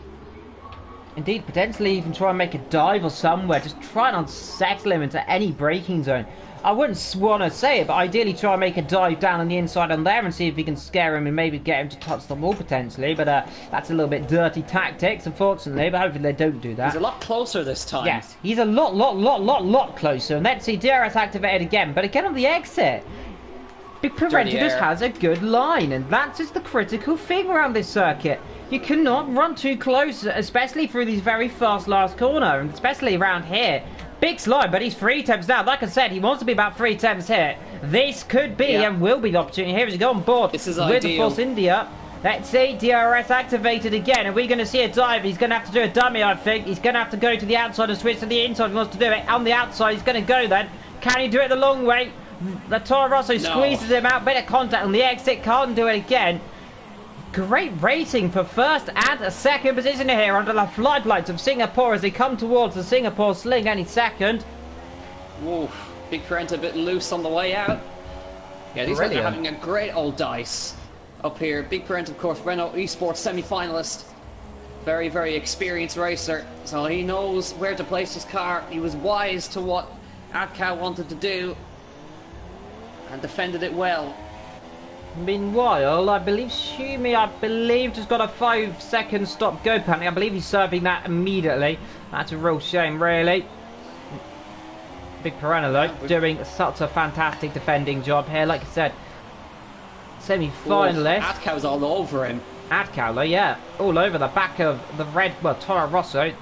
Indeed, potentially even try and make a dive or somewhere. Just try and unsettle him into any braking zone. I wouldn't want to say it, but ideally try and make a dive down on the inside on there and see if he can scare him and maybe get him to touch the wall potentially. But that's a little bit dirty tactics, unfortunately. But hopefully they don't do that. He's a lot closer this time. Yes, he's a lot closer. And let's see DRS activated again. But again on the exit. Big Parenta just has a good line, and that's just the critical thing around this circuit. You cannot run too close, especially through these very fast last corner, and especially around here. Big slide, but he's 3 temps down. Like I said, he wants to be about 3 temps here. This could be and will be the opportunity here as he go on board this is with ideal. the Force India. Let's see, DRS activated again. Are we going to see a dive? He's going to have to do a dummy, I think. He's going to have to go to the outside and switch to the inside if he wants to do it. On the outside, he's going to go then. Can he do it the long way? The Toro Rosso squeezes him out. Better contact on the exit. Can't do it again. Great racing for first and second position here under the floodlights of Singapore as they come towards the Singapore Sling any second. Oof, Big Parenta a bit loose on the way out. Yeah, these guys are having a great old dice up here. Big Parenta, of course, Renault Esports semi-finalist. Very, very experienced racer. So he knows where to place his car. He was wise to what Adcow wanted to do and defended it well. Meanwhile, I believe Shumi, just got a 5-second stop go penalty. I believe he's serving that immediately. That's a real shame, really. Big Parenta, though, doing such a fantastic defending job here. Like I said, semi-finalist. Adcow's all over him. Adcow, though, yeah. All over the back of the red, well, Toro Rosso.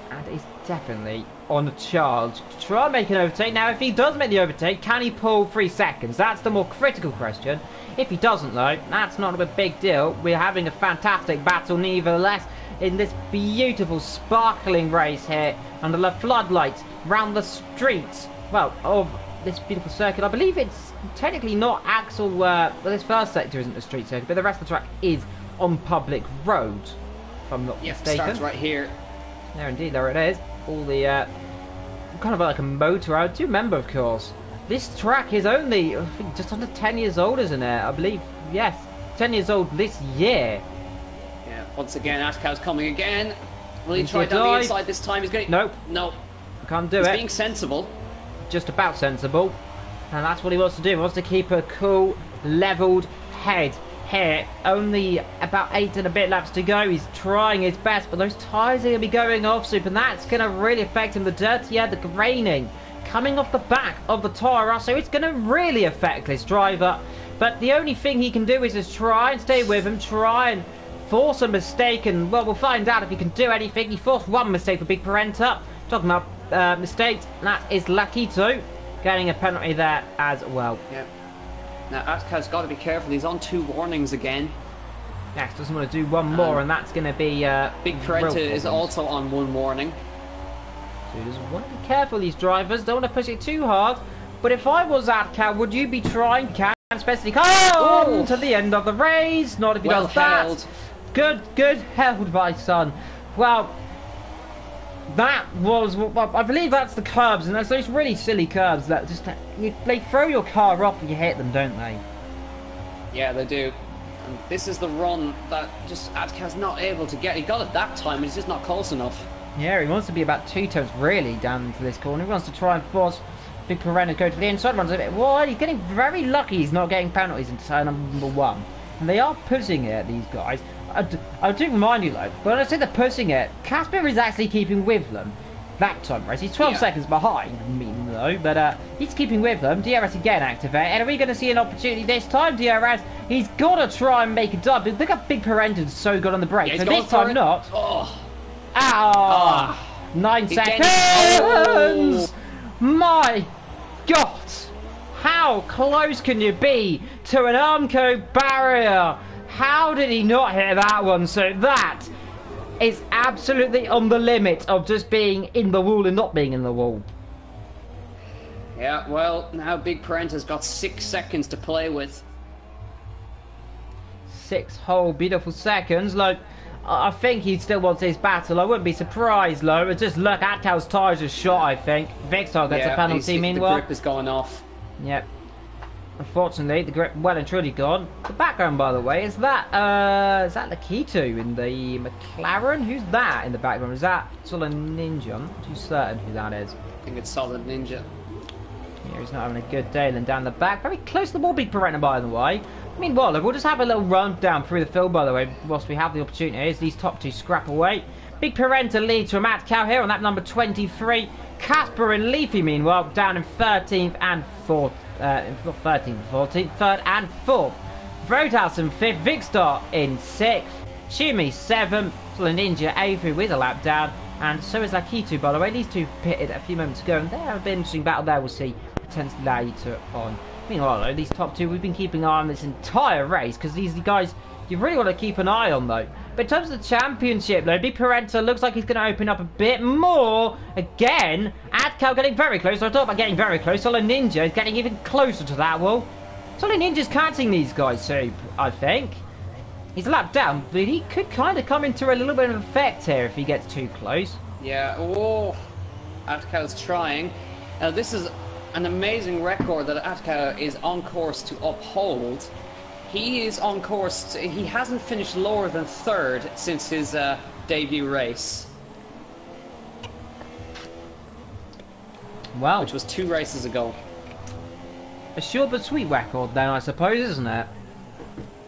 And he's definitely on the charge to try and make an overtake. Now, if he does make the overtake, can he pull 3 seconds? That's the more critical question. If he doesn't, though, that's not a big deal. We're having a fantastic battle, nevertheless, in this beautiful, sparkling race here under the floodlights round the streets, well, of this beautiful circuit. I believe it's technically not Axel, well, this first sector isn't a street circuit, but the rest of the track is on public road, if I'm not mistaken. Starts right here. There indeed, there it is. All the, kind of like a motor. I do remember, of course, this track is only, I think, just under 10 years old, isn't it? I believe, yes, 10 years old this year. Yeah, once again, Ashcow's coming again. Will he try down the inside this time? He's going. Nope. No. Can't do it. He's being sensible. Just about sensible. And that's what he wants to do. He wants to keep a cool, levelled head here. Only about 8 and a bit laps to go. He's trying his best, but those tyres are going to be going off soon, and that's going to really affect him. The dirty air, the graining coming off the back of the Toro, so it's going to really affect this driver. But the only thing he can do is just try and stay with him, try and force a mistake, and well, we'll find out if he can do anything. He forced one mistake for Big Parenta. Talking about mistakes, that is lucky too. Getting a penalty there as well. Yeah. Now Atka's got to be careful. He's on 2 warnings again. Yes, doesn't want to do one more, and that's going to be Big Parenta is also on 1 warning. So just want to be careful, these drivers. Don't want to push it too hard. But if I was Atka, would you be trying? Especially come to the end of the race. Not if he does that. Good held, my son. Well, that was, I believe that's the curbs, and there's those really silly curbs that just, they throw your car off when you hit them, don't they? Yeah, they do. And this is the run that just Adka's not able to get. He got it that time, but he's just not close enough. Yeah, he wants to be about 2 times really down into this corner. He wants to try and force Big Parenta to go to the inside, runs a bit wide. He's getting very lucky he's not getting penalties in turn number 1. And they are pushing it, these guys. I do remind you, though, when I say they're pushing it, Casper is actually keeping with them that time, right? He's 12 seconds behind, though, but he's keeping with them. DRS again activate. And are we going to see an opportunity this time? DRS, he's got to try and make a dub. Look how Big Parenta's so good on the brakes. Yeah, so this time not. Oh. Ow! 9 seconds! Oh. My God! How close can you be to an Armco barrier? How did he not hit that one? So that is absolutely on the limit of just being in the wall and not being in the wall. Yeah, well, now Big Parenta's got 6 seconds to play with. 6 whole beautiful seconds. Like, I think he still wants his battle. I wouldn't be surprised, though. Just look, Atcow's tyres are shot, I think. Victor gets a penalty, meanwhile. The grip is going off. Yep. Unfortunately, the grip well and truly gone. The background, by the way, is that Lakitu in the McLaren? Who's that in the background? Is that Solid Ninja? I'm not too certain who that is. I think it's Solid Ninja. Yeah, he's not having a good day. And down the back, very close to the ball, Big Parenta, by the way. Meanwhile, we'll just have a little run down through the field, by the way, whilst we have the opportunity. As these top 2 scrap away. Big Parenta leads from Atcow here on that number 23. Casper and Leafy, meanwhile, down in 13th and 4th We've got 13th, 14th, 3rd and 4th. Roadhouse in 5th, Vicstar in 6th, Shumi 7th, Ninja 8th with a lap down, and so is Lakitu, by the way. These two pitted a few moments ago, and they have an interesting battle there. We'll see potentially Later on. Meanwhile, though, these top two we've been keeping an eye on this entire race, because these guys you really want to keep an eye on, though. But in terms of the championship, though, Big Parenta looks like he's going to open up a bit more. Again, Adcal getting very close. I talked about getting very close. Solo Ninja is getting even closer to that wall. Solo Ninja's catching these guys too, I think. He's a lap down, but he could kind of come into a little bit of effect here if he gets too close. Yeah, oh, Adcal's trying. Now, this is an amazing record that Adcal is on course to uphold. He is on course he hasn't finished lower than 3rd since his debut race. Wow. Which was 2 races ago. A short but sweet record then, I suppose, isn't it?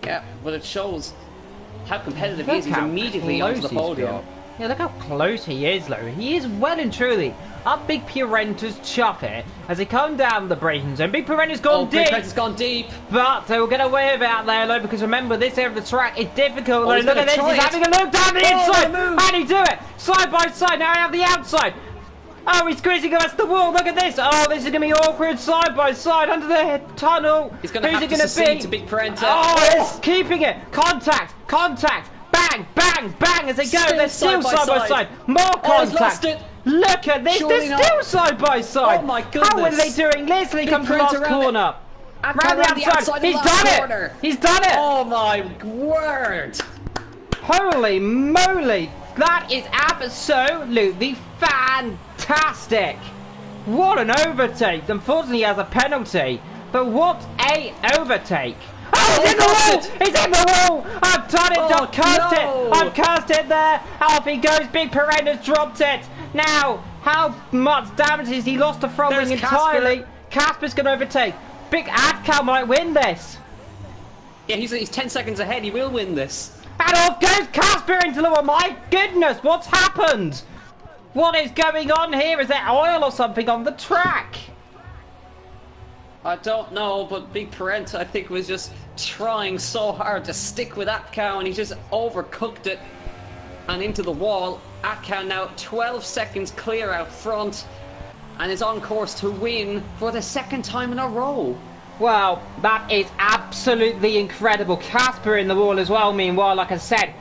Yeah, but it shows how competitive he is. He's immediately onto the podium. Yeah, look how close he is, though. He is well and truly up Big Parenta's chuff here as they come down the braking zone. Big Parenta's gone deep. Big Parenta's gone deep. But they will get away with it out there, though, because remember, this area of the track is difficult. Look at this, he's having a look down the inside. How did he do it? Side by side, now I have the outside. Oh, he's squeezing against the wall. Look at this. Oh, this is going to be awkward side by side under the tunnel. He's going to have to succeed to Big Parenta. Oh, it's keeping it. Contact. Bang, bang, bang as they go. They're still side by side. More contact. He's lost it. Look at this. They're still side by side. Oh, my goodness. How are they doing this? They come to the last corner. Round the outside. He's done it. He's done it. Oh, my word. Holy moly. That is absolutely fantastic. What an overtake. Unfortunately, he has a penalty. But what a overtake. Oh, he's in the wall! He's in the wall! I've done it! I've cursed it! I've cursed it there! Off he goes! Big Parenta's dropped it! Now, how much damage has he lost to front wing entirely? Casper's going to overtake. Big Adcal might win this. Yeah, he's 10 seconds ahead. He will win this. And off goes Casper into the wall. My goodness, what's happened? What is going on here? Is there oil or something on the track? I don't know, but Big Parenta, I think, was just trying so hard to stick with Adcal, and he just overcooked it and into the wall. Adcal now 12 seconds clear out front and is on course to win for the 2nd time in a row. Well, that is absolutely incredible. Casper in the wall as well, meanwhile, like I said,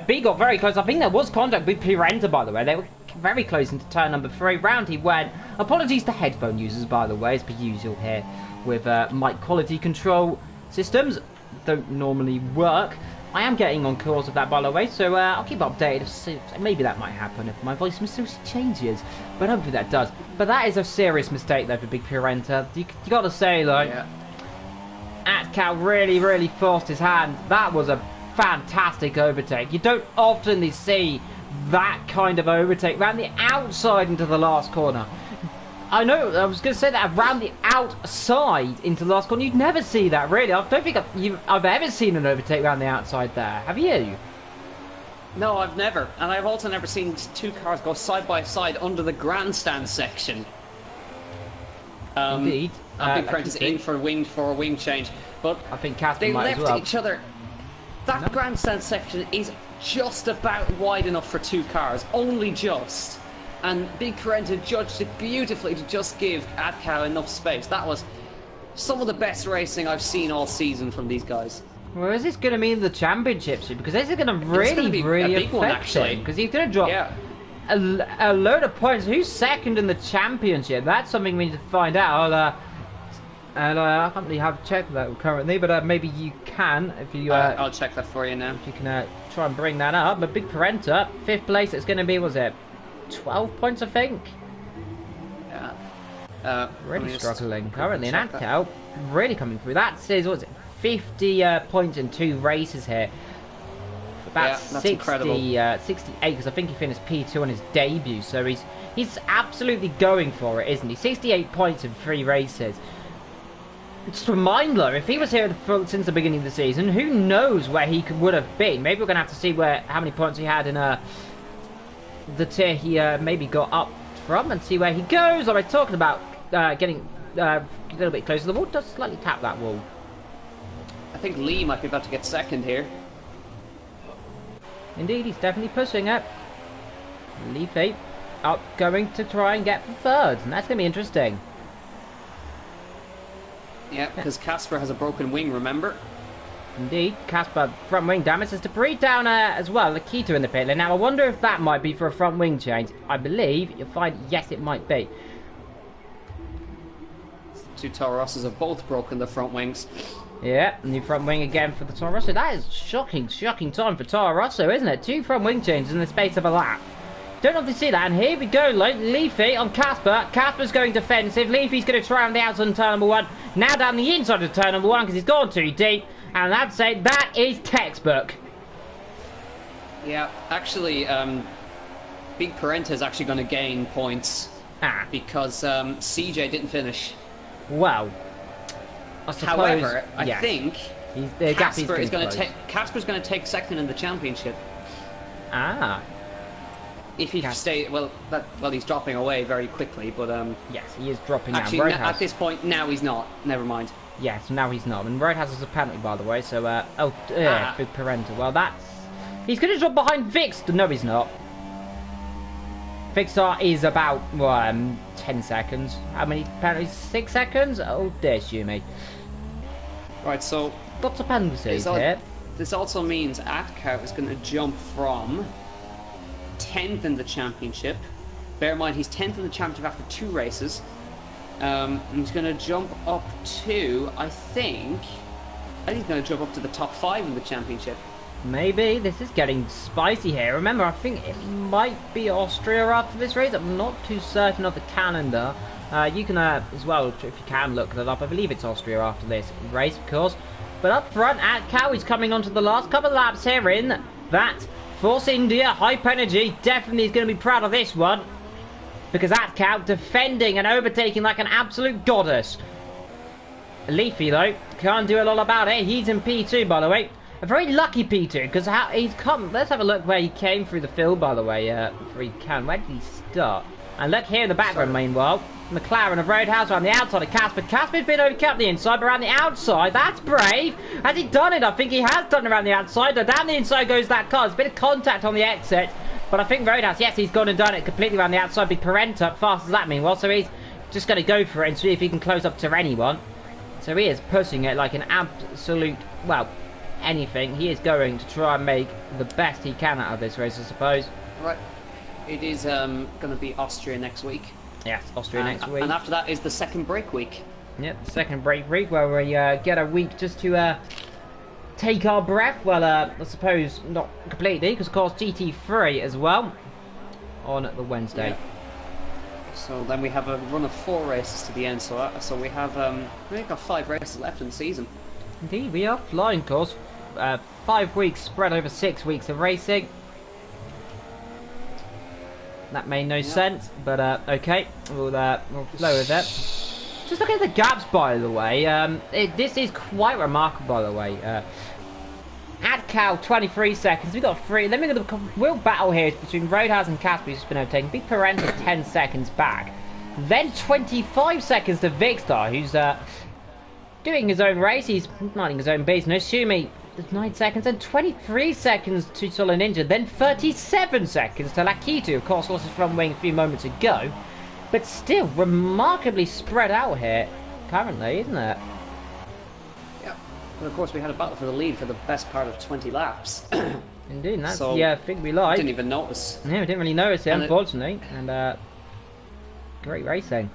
B got very close. I think there was contact with Parenta, by the way. They were very close into turn number 3. Round he went. Apologies to headphone users, by the way, as per usual here with mic quality control systems. Don't normally work. I am getting on course of that, by the way, so I'll keep updated. Maybe that might happen if my voice mysteriously changes, but hopefully that does. But that is a serious mistake, though, for Big Parenta. You got to say, though, yeah. Adcal really forced his hand. That was a fantastic overtake. You don't often see that kind of overtake around the outside into the last corner. I know, I was going to say that around the outside into the last corner, you'd never see that, really. I don't think I've ever seen an overtake around the outside there. Have you? No, I've never. And I've also never seen 2 cars go side by side under the grandstand section. Indeed. I think Parenta's in for a wing change. But I think Casper they might left as well. each other. That grandstand section is just about wide enough for 2 cars. Only just. And Big Parenta judged it beautifully to just give Adcal enough space. That was some of the best racing I've seen all season from these guys. Well, is this going to mean the championships? Because this is going to really a big one, actually. Because he's going to drop a load of points. Who's second in the championship? That's something we need to find out. I can't really have checked that currently, but maybe you can if you. I'll check that for you now. If you can try and bring that up. But Big Parenta, 5th place. It's going to be, was it 12 points, I think? Yeah. Really struggling currently. And Adcal really coming through. That says, what is it, 50 points in 2 races here. About 60, 68, because I think he finished P2 on his debut. So he's absolutely going for it, isn't he? 68 points in 3 races. Just a reminder, though, if he was here since the beginning of the season, who knows where he would have been? Maybe we're going to have to see how many points he had in the tier he maybe got up from and see where he goes. Or we're talking about getting a little bit closer to the wall. Does slightly tap that wall. I think Lee might be about to get second here. Indeed, he's definitely pushing it. Leafy up, going to try and get the third, and that's going to be interesting. Yeah, because Casper has a broken wing, remember? Indeed, Casper, front wing damage. There's debris down as well, Nikita in the pit lane. Now, I wonder if that might be for a front wing change. I believe you'll find, yes, it might be. Two Toro Rossos have both broken the front wings. Yeah, new front wing again for the Toro Rosso. That is shocking time for Toro Rosso, isn't it? 2 front wing changes in the space of a lap. Don't know if you see that, and here we go, Leafy on Casper. Casper's going defensive. Leafy's going to try on the outside of turn number 1. Now down the inside of turn number 1 because he's gone too deep. And that's it. That is textbook. Yeah, actually, Big Parenta is actually going to gain points because CJ didn't finish. Well, I suppose, however, I think Casper's going to take second in the championship. If he stay well, he's dropping away very quickly. But yes, he is dropping actually, down. At this point, now he's not. Never mind. Yes, now he's not. And Roadhouse has a penalty, by the way. So, Big Parenta. Well, he's going to drop behind Vixter. No, he's not. Vixter is about 10 seconds. How many penalties? 6 seconds? Oh dear, Shumi. Right, so lots of penalties here. This also means Atkow is going to jump from 10th in the championship. Bear in mind, he's 10th in the championship after 2 races. He's going to jump up to, I think he's going to jump up to the top 5 in the championship. Maybe. This is getting spicy here. Remember, I think it might be Austria after this race. I'm not too certain of the calendar. You can, as well, if you can, look that up. I believe it's Austria after this race, of course. But up front, Atkow is coming on to the last couple of laps here in that Force India. Hype Energy definitely is going to be proud of this one. Because Atkow defending and overtaking like an absolute goddess. Leafy, though, can't do a lot about it. He's in P2, by the way. A very lucky P2, because he's come... Let's have a look where he came through the field, by the way, before he can. Where did he start? And look here in the background, meanwhile. McLaren of Roadhouse around the outside of Casper. Casper's been overcut the inside, but around the outside, that's brave. Has he done it? I think he has done it around the outside. Down the inside goes that car. There's a bit of contact on the exit. But I think Roadhouse, yes, he's gone and done it completely around the outside. Big Parenta, fast as that meanwhile. So he's just going to go for it and see if he can close up to anyone. So he is pushing it like an absolute, well, anything. He is going to try and make the best he can out of this race, I suppose. Right. It is going to be Austria next week. Yes, Austria next week. And after that is the second break week. Yep, the second break week where we get a week just to take our breath. Well, I suppose not completely, because of course GT3 as well on the Wednesday. Yeah. So then we have a run of 4 races to the end. So we have we've got 5 races left in the season. Indeed, we are flying, of course. 5 weeks spread over 6 weeks of racing. That made no sense, but okay, we'll flow with it. Just look at the gaps, by the way. This is quite remarkable, by the way. Atkow, 23 seconds. We've got 3. Then we've got a real battle here between Roadhouse and Casper, who's been overtaken. Big Parenta 10 seconds back. Then 25 seconds to Vixter, who's doing his own race. He's minding his own business. Shumi, 9 seconds. And 23 seconds to Solar Ninja. Then 37 seconds to Lakitu. Of course, lost his front wing a few moments ago. But still, remarkably spread out here currently, isn't it? Yeah. And of course, we had a battle for the lead for the best part of 20 laps. Indeed, that's the thing we like. Didn't even notice. Yeah, we didn't really notice it, unfortunately. And great racing.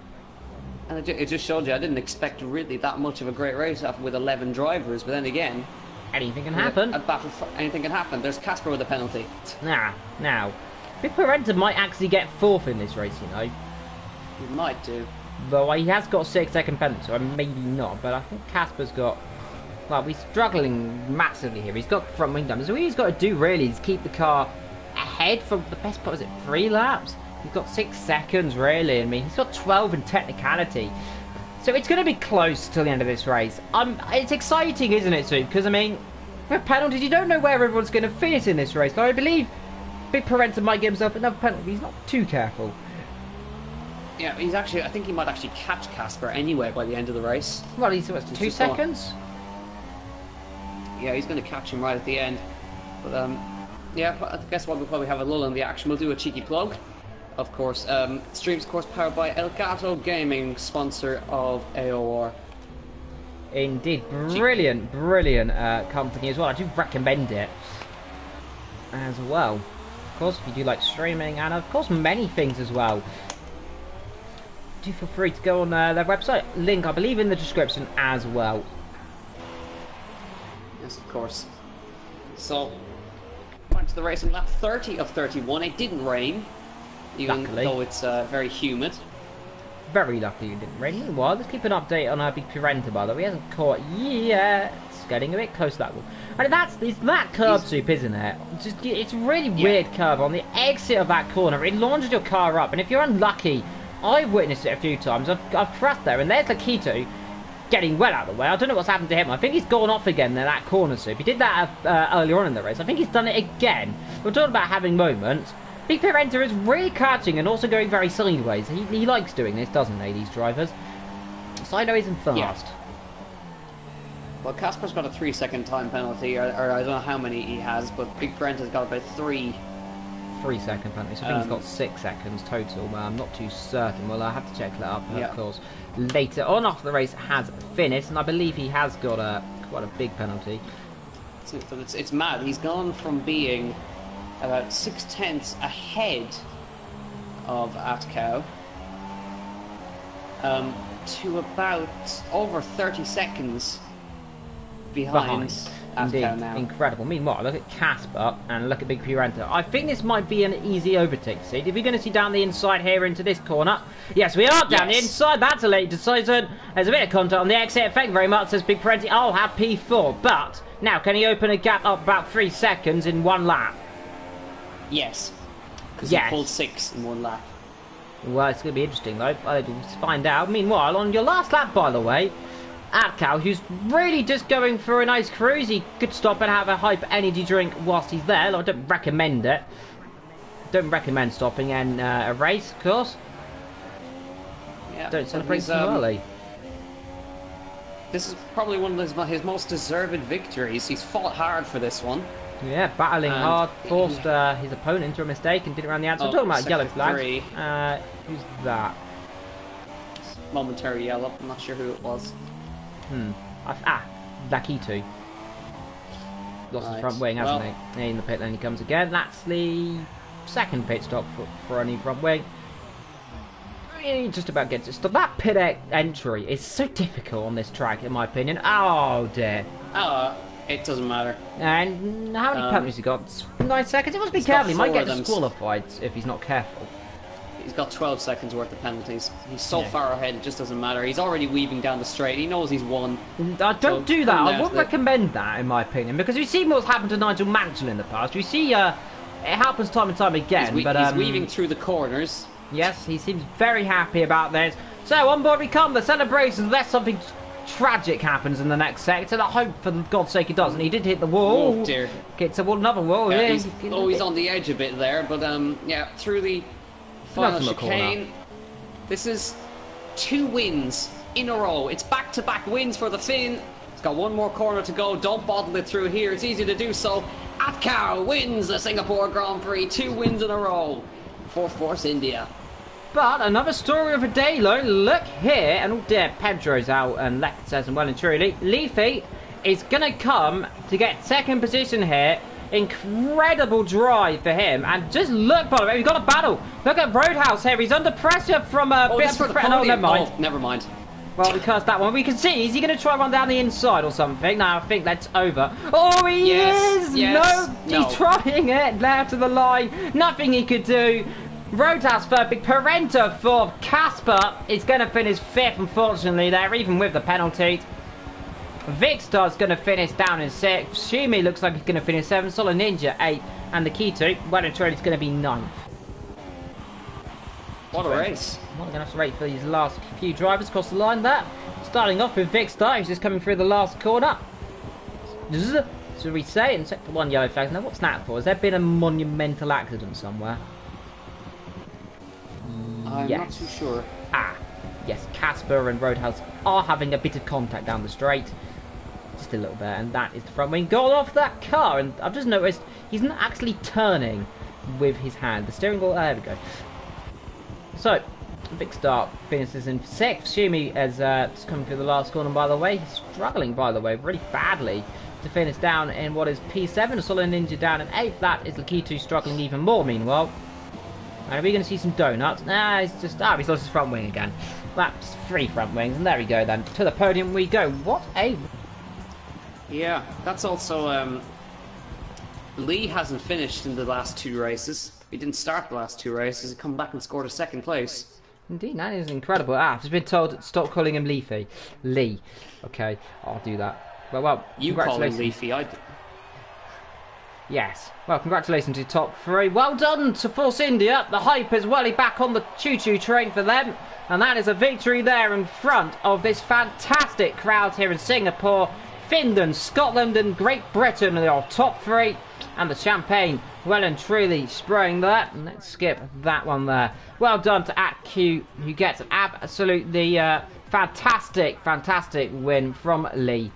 And it just showed you I didn't expect really that much of a great race with 11 drivers, but then again... Anything can happen. Anything can happen. There's Casper with a penalty. Now, Big Parenta might actually get 4th in this race, you know. He might do. Though he has got a 6-second penalty, so maybe not. But I think Casper's got... Well, he's struggling massively here. He's got front wing damage. So what he's got to do, really, is keep the car ahead for the best part, was it 3 laps? He's got 6 seconds, really. I mean, he's got 12 in technicality. So it's going to be close till the end of this race. It's exciting, isn't it, Sue? Because, I mean, with penalties, you don't know where everyone's going to finish in this race. So I believe Big Parenta might give himself another penalty. He's not too careful. Yeah, he's actually. I think he might actually catch Casper anyway by the end of the race. Well, he's what, 2 seconds? Yeah, he's going to catch him right at the end. But yeah, I guess while we have a lull in the action, we'll do a cheeky plug. Of course, streams, of course, powered by Elgato Gaming, sponsor of AOR. Indeed, brilliant company as well. I do recommend it as well. Of course, if you do like streaming and of course many things as well, do feel free to go on their website. Link, I believe, in the description as well. Yes, of course. So, back to the race in lap 30 of 31. It didn't rain, even though it's very humid. Very lucky it didn't rain. Meanwhile, let's keep an update on our big Pirenta, by the way. He hasn't caught yet. It's getting a bit close to that one. And it's that curb soup, isn't it? It's a really weird curve on the exit of that corner. It launches your car up, and if you're unlucky, I've witnessed it a few times. I've crashed there, and there's Lakito getting well out of the way. I don't know what's happened to him. I think he's gone off again in that corner soup. He did that earlier on in the race. I think he's done it again. We're talking about having moments. Big Pirenta is really catching and also going very sideways. He likes doing this, doesn't he, these drivers? Sideways and fast. Yeah. Well, Casper's got a 3-second time penalty, or I don't know how many he has, but Big Pirenta's got about 3. 3-second penalty, so I think he's got 6 seconds total, but I'm not too certain. Well, I have to check that up, of course, later on after the race has finished, and I believe he has got quite a big penalty. It's mad. He's gone from being about 6/10 ahead of Atcow to about over 30 seconds behind Atcow now. Incredible. Meanwhile, look at Casper and look at Big Pirenta. I think this might be an easy overtake. See, are we going to see down the inside here into this corner? Yes, we are down the inside. That's a late decision. There's a bit of contact on the exit. Thank you very much, says Big Pirenta. I'll have P4. But now, can he open a gap up about 3 seconds in one lap? Yes, because he pulled 6 in one lap. Well, it's going to be interesting, though. Let's find out. Meanwhile, on your last lap, by the way, Atcow, who's really just going for a nice cruise, he could stop and have a hyper energy drink whilst he's there. I don't recommend it. Don't recommend stopping in a race, of course. Yeah, don't celebrate too early. This is probably one of his most deserved victories. He's fought hard for this one. Yeah, battling hard, forced his opponent into a mistake and did it around the outside. We're talking about yellow flags. Who's that? Momentary yellow. I'm not sure who it was. Lakito. Lost his front wing, hasn't he? In the pit lane he comes again. That's the second pit stop for any front wing. He just about gets it stopped. That pit entry is so difficult on this track, in my opinion. Oh dear. It doesn't matter. And how many penalties he got? 9 seconds? He must be careful. He might get disqualified if he's not careful. He's got 12 seconds worth of penalties. He's so far ahead, it just doesn't matter. He's already weaving down the straight. He knows he's won. Don't do that. I wouldn't recommend that, in my opinion, because we've seen what's happened to Nigel Mansell in the past. We see it happens time and time again. He's weaving through the corners. Yes, he seems very happy about this. So, on board we come. The celebrations, unless something tragic happens in the next sector. I hope, for God's sake, it doesn't. He did hit the wall. Oh, dear. Gets a wall, another wall. Yeah, he's on the edge a bit there, but yeah, through the final chicane. This is 2 wins in a row. It's back-to-back wins for the Finn. It's got 1 more corner to go. Don't bottle it through here. It's easy to do so. Atcow wins the Singapore Grand Prix. 2 wins in a row for Force India. But another story of a day, though. Look here, and oh dear, Pedro's out, and Leck says, and well and truly, Leafy is going to come to get 2nd position here. Incredible drive for him, and just look, by the way, we've got a battle. Look at Roadhouse here. He's under pressure from a bit of pressure. No, never mind. Oh, never mind. Well, we cursed that one. We can see. Is he going to try and run down the inside or something? No, I think that's over. Oh, he is! Yes, no, he's trying it. There to the line. Nothing he could do. Roadhouse third, Big Pirenta fourth. Casper is going to finish 5th, unfortunately, there, even with the penalty. Vicstar's going to finish down in 6th. Shumi looks like he's going to finish 7th. Solid Ninja 8th. And the Keto, well and truly, is going to be 9th. What a race. Well, we're going to have to wait for these last few drivers across the line there. Starting off with Vicstar, who's just coming through the last corner. Should we say? And sector 1 yellow flags. Now, what's that for? Has there been a monumental accident somewhere? I'm not too sure. Yes, Casper and Roadhouse are having a bit of contact down the straight. Just a little bit, and that is the front wing. Got off that car, and I've just noticed he's not actually turning with his hand. The steering wheel, there we go. So, big start, finishes in 6th. Shumi is just coming through the last corner, by the way. He's struggling, by the way, really badly to finish down in what is P7. Solid Ninja down in 8th. That is Lakitu struggling even more, meanwhile. And are we going to see some donuts? Nah, he's just... he's lost his front wing again. That's 3 front wings, and there we go then. To the podium we go. What a... Yeah, that's also... Lee hasn't finished in the last 2 races. He didn't start the last 2 races. He come back and scored a 2nd place. Indeed, that is incredible. I've just been told stop calling him Leafy. Lee. Okay, I'll do that. Well, you call him Leafy. Yes. Well, congratulations to top 3. Well done to Force India. The hype is well back on the choo-choo train for them. And that is a victory there in front of this fantastic crowd here in Singapore. Finland, Scotland and Great Britain are our top 3. And the champagne well and truly spraying there. And let's skip that one there. Well done to AtQ, who gets an absolutely fantastic win from Lee.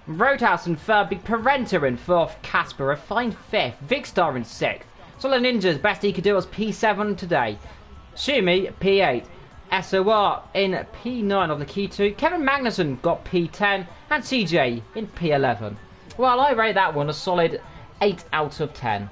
Roadhouse in 3rd, Big Parenta in 4th, Casper a fine 5th, Vicstar in 6th. Solid Ninja's best he could do was P7 today. Shumi P8. SOR in P9 of the key 2. Kevin Magnussen got P10 and CJ in P11. Well, I rate that one a solid 8 out of 10.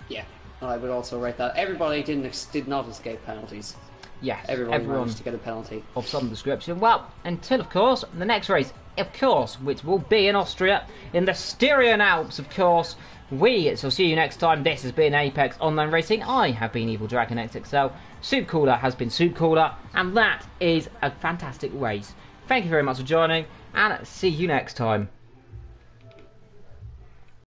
Yeah, I would also rate that. Everybody did not escape penalties. Yes, everyone managed to get a penalty of some description. Well, until of course the next race, of course, which will be in Austria, in the Styrian Alps, of course. We shall see you next time. This has been Apex Online Racing. I have been Evil Dragon XXL. Soup Cooler has been Soup Cooler, and that is a fantastic race. Thank you very much for joining, and see you next time.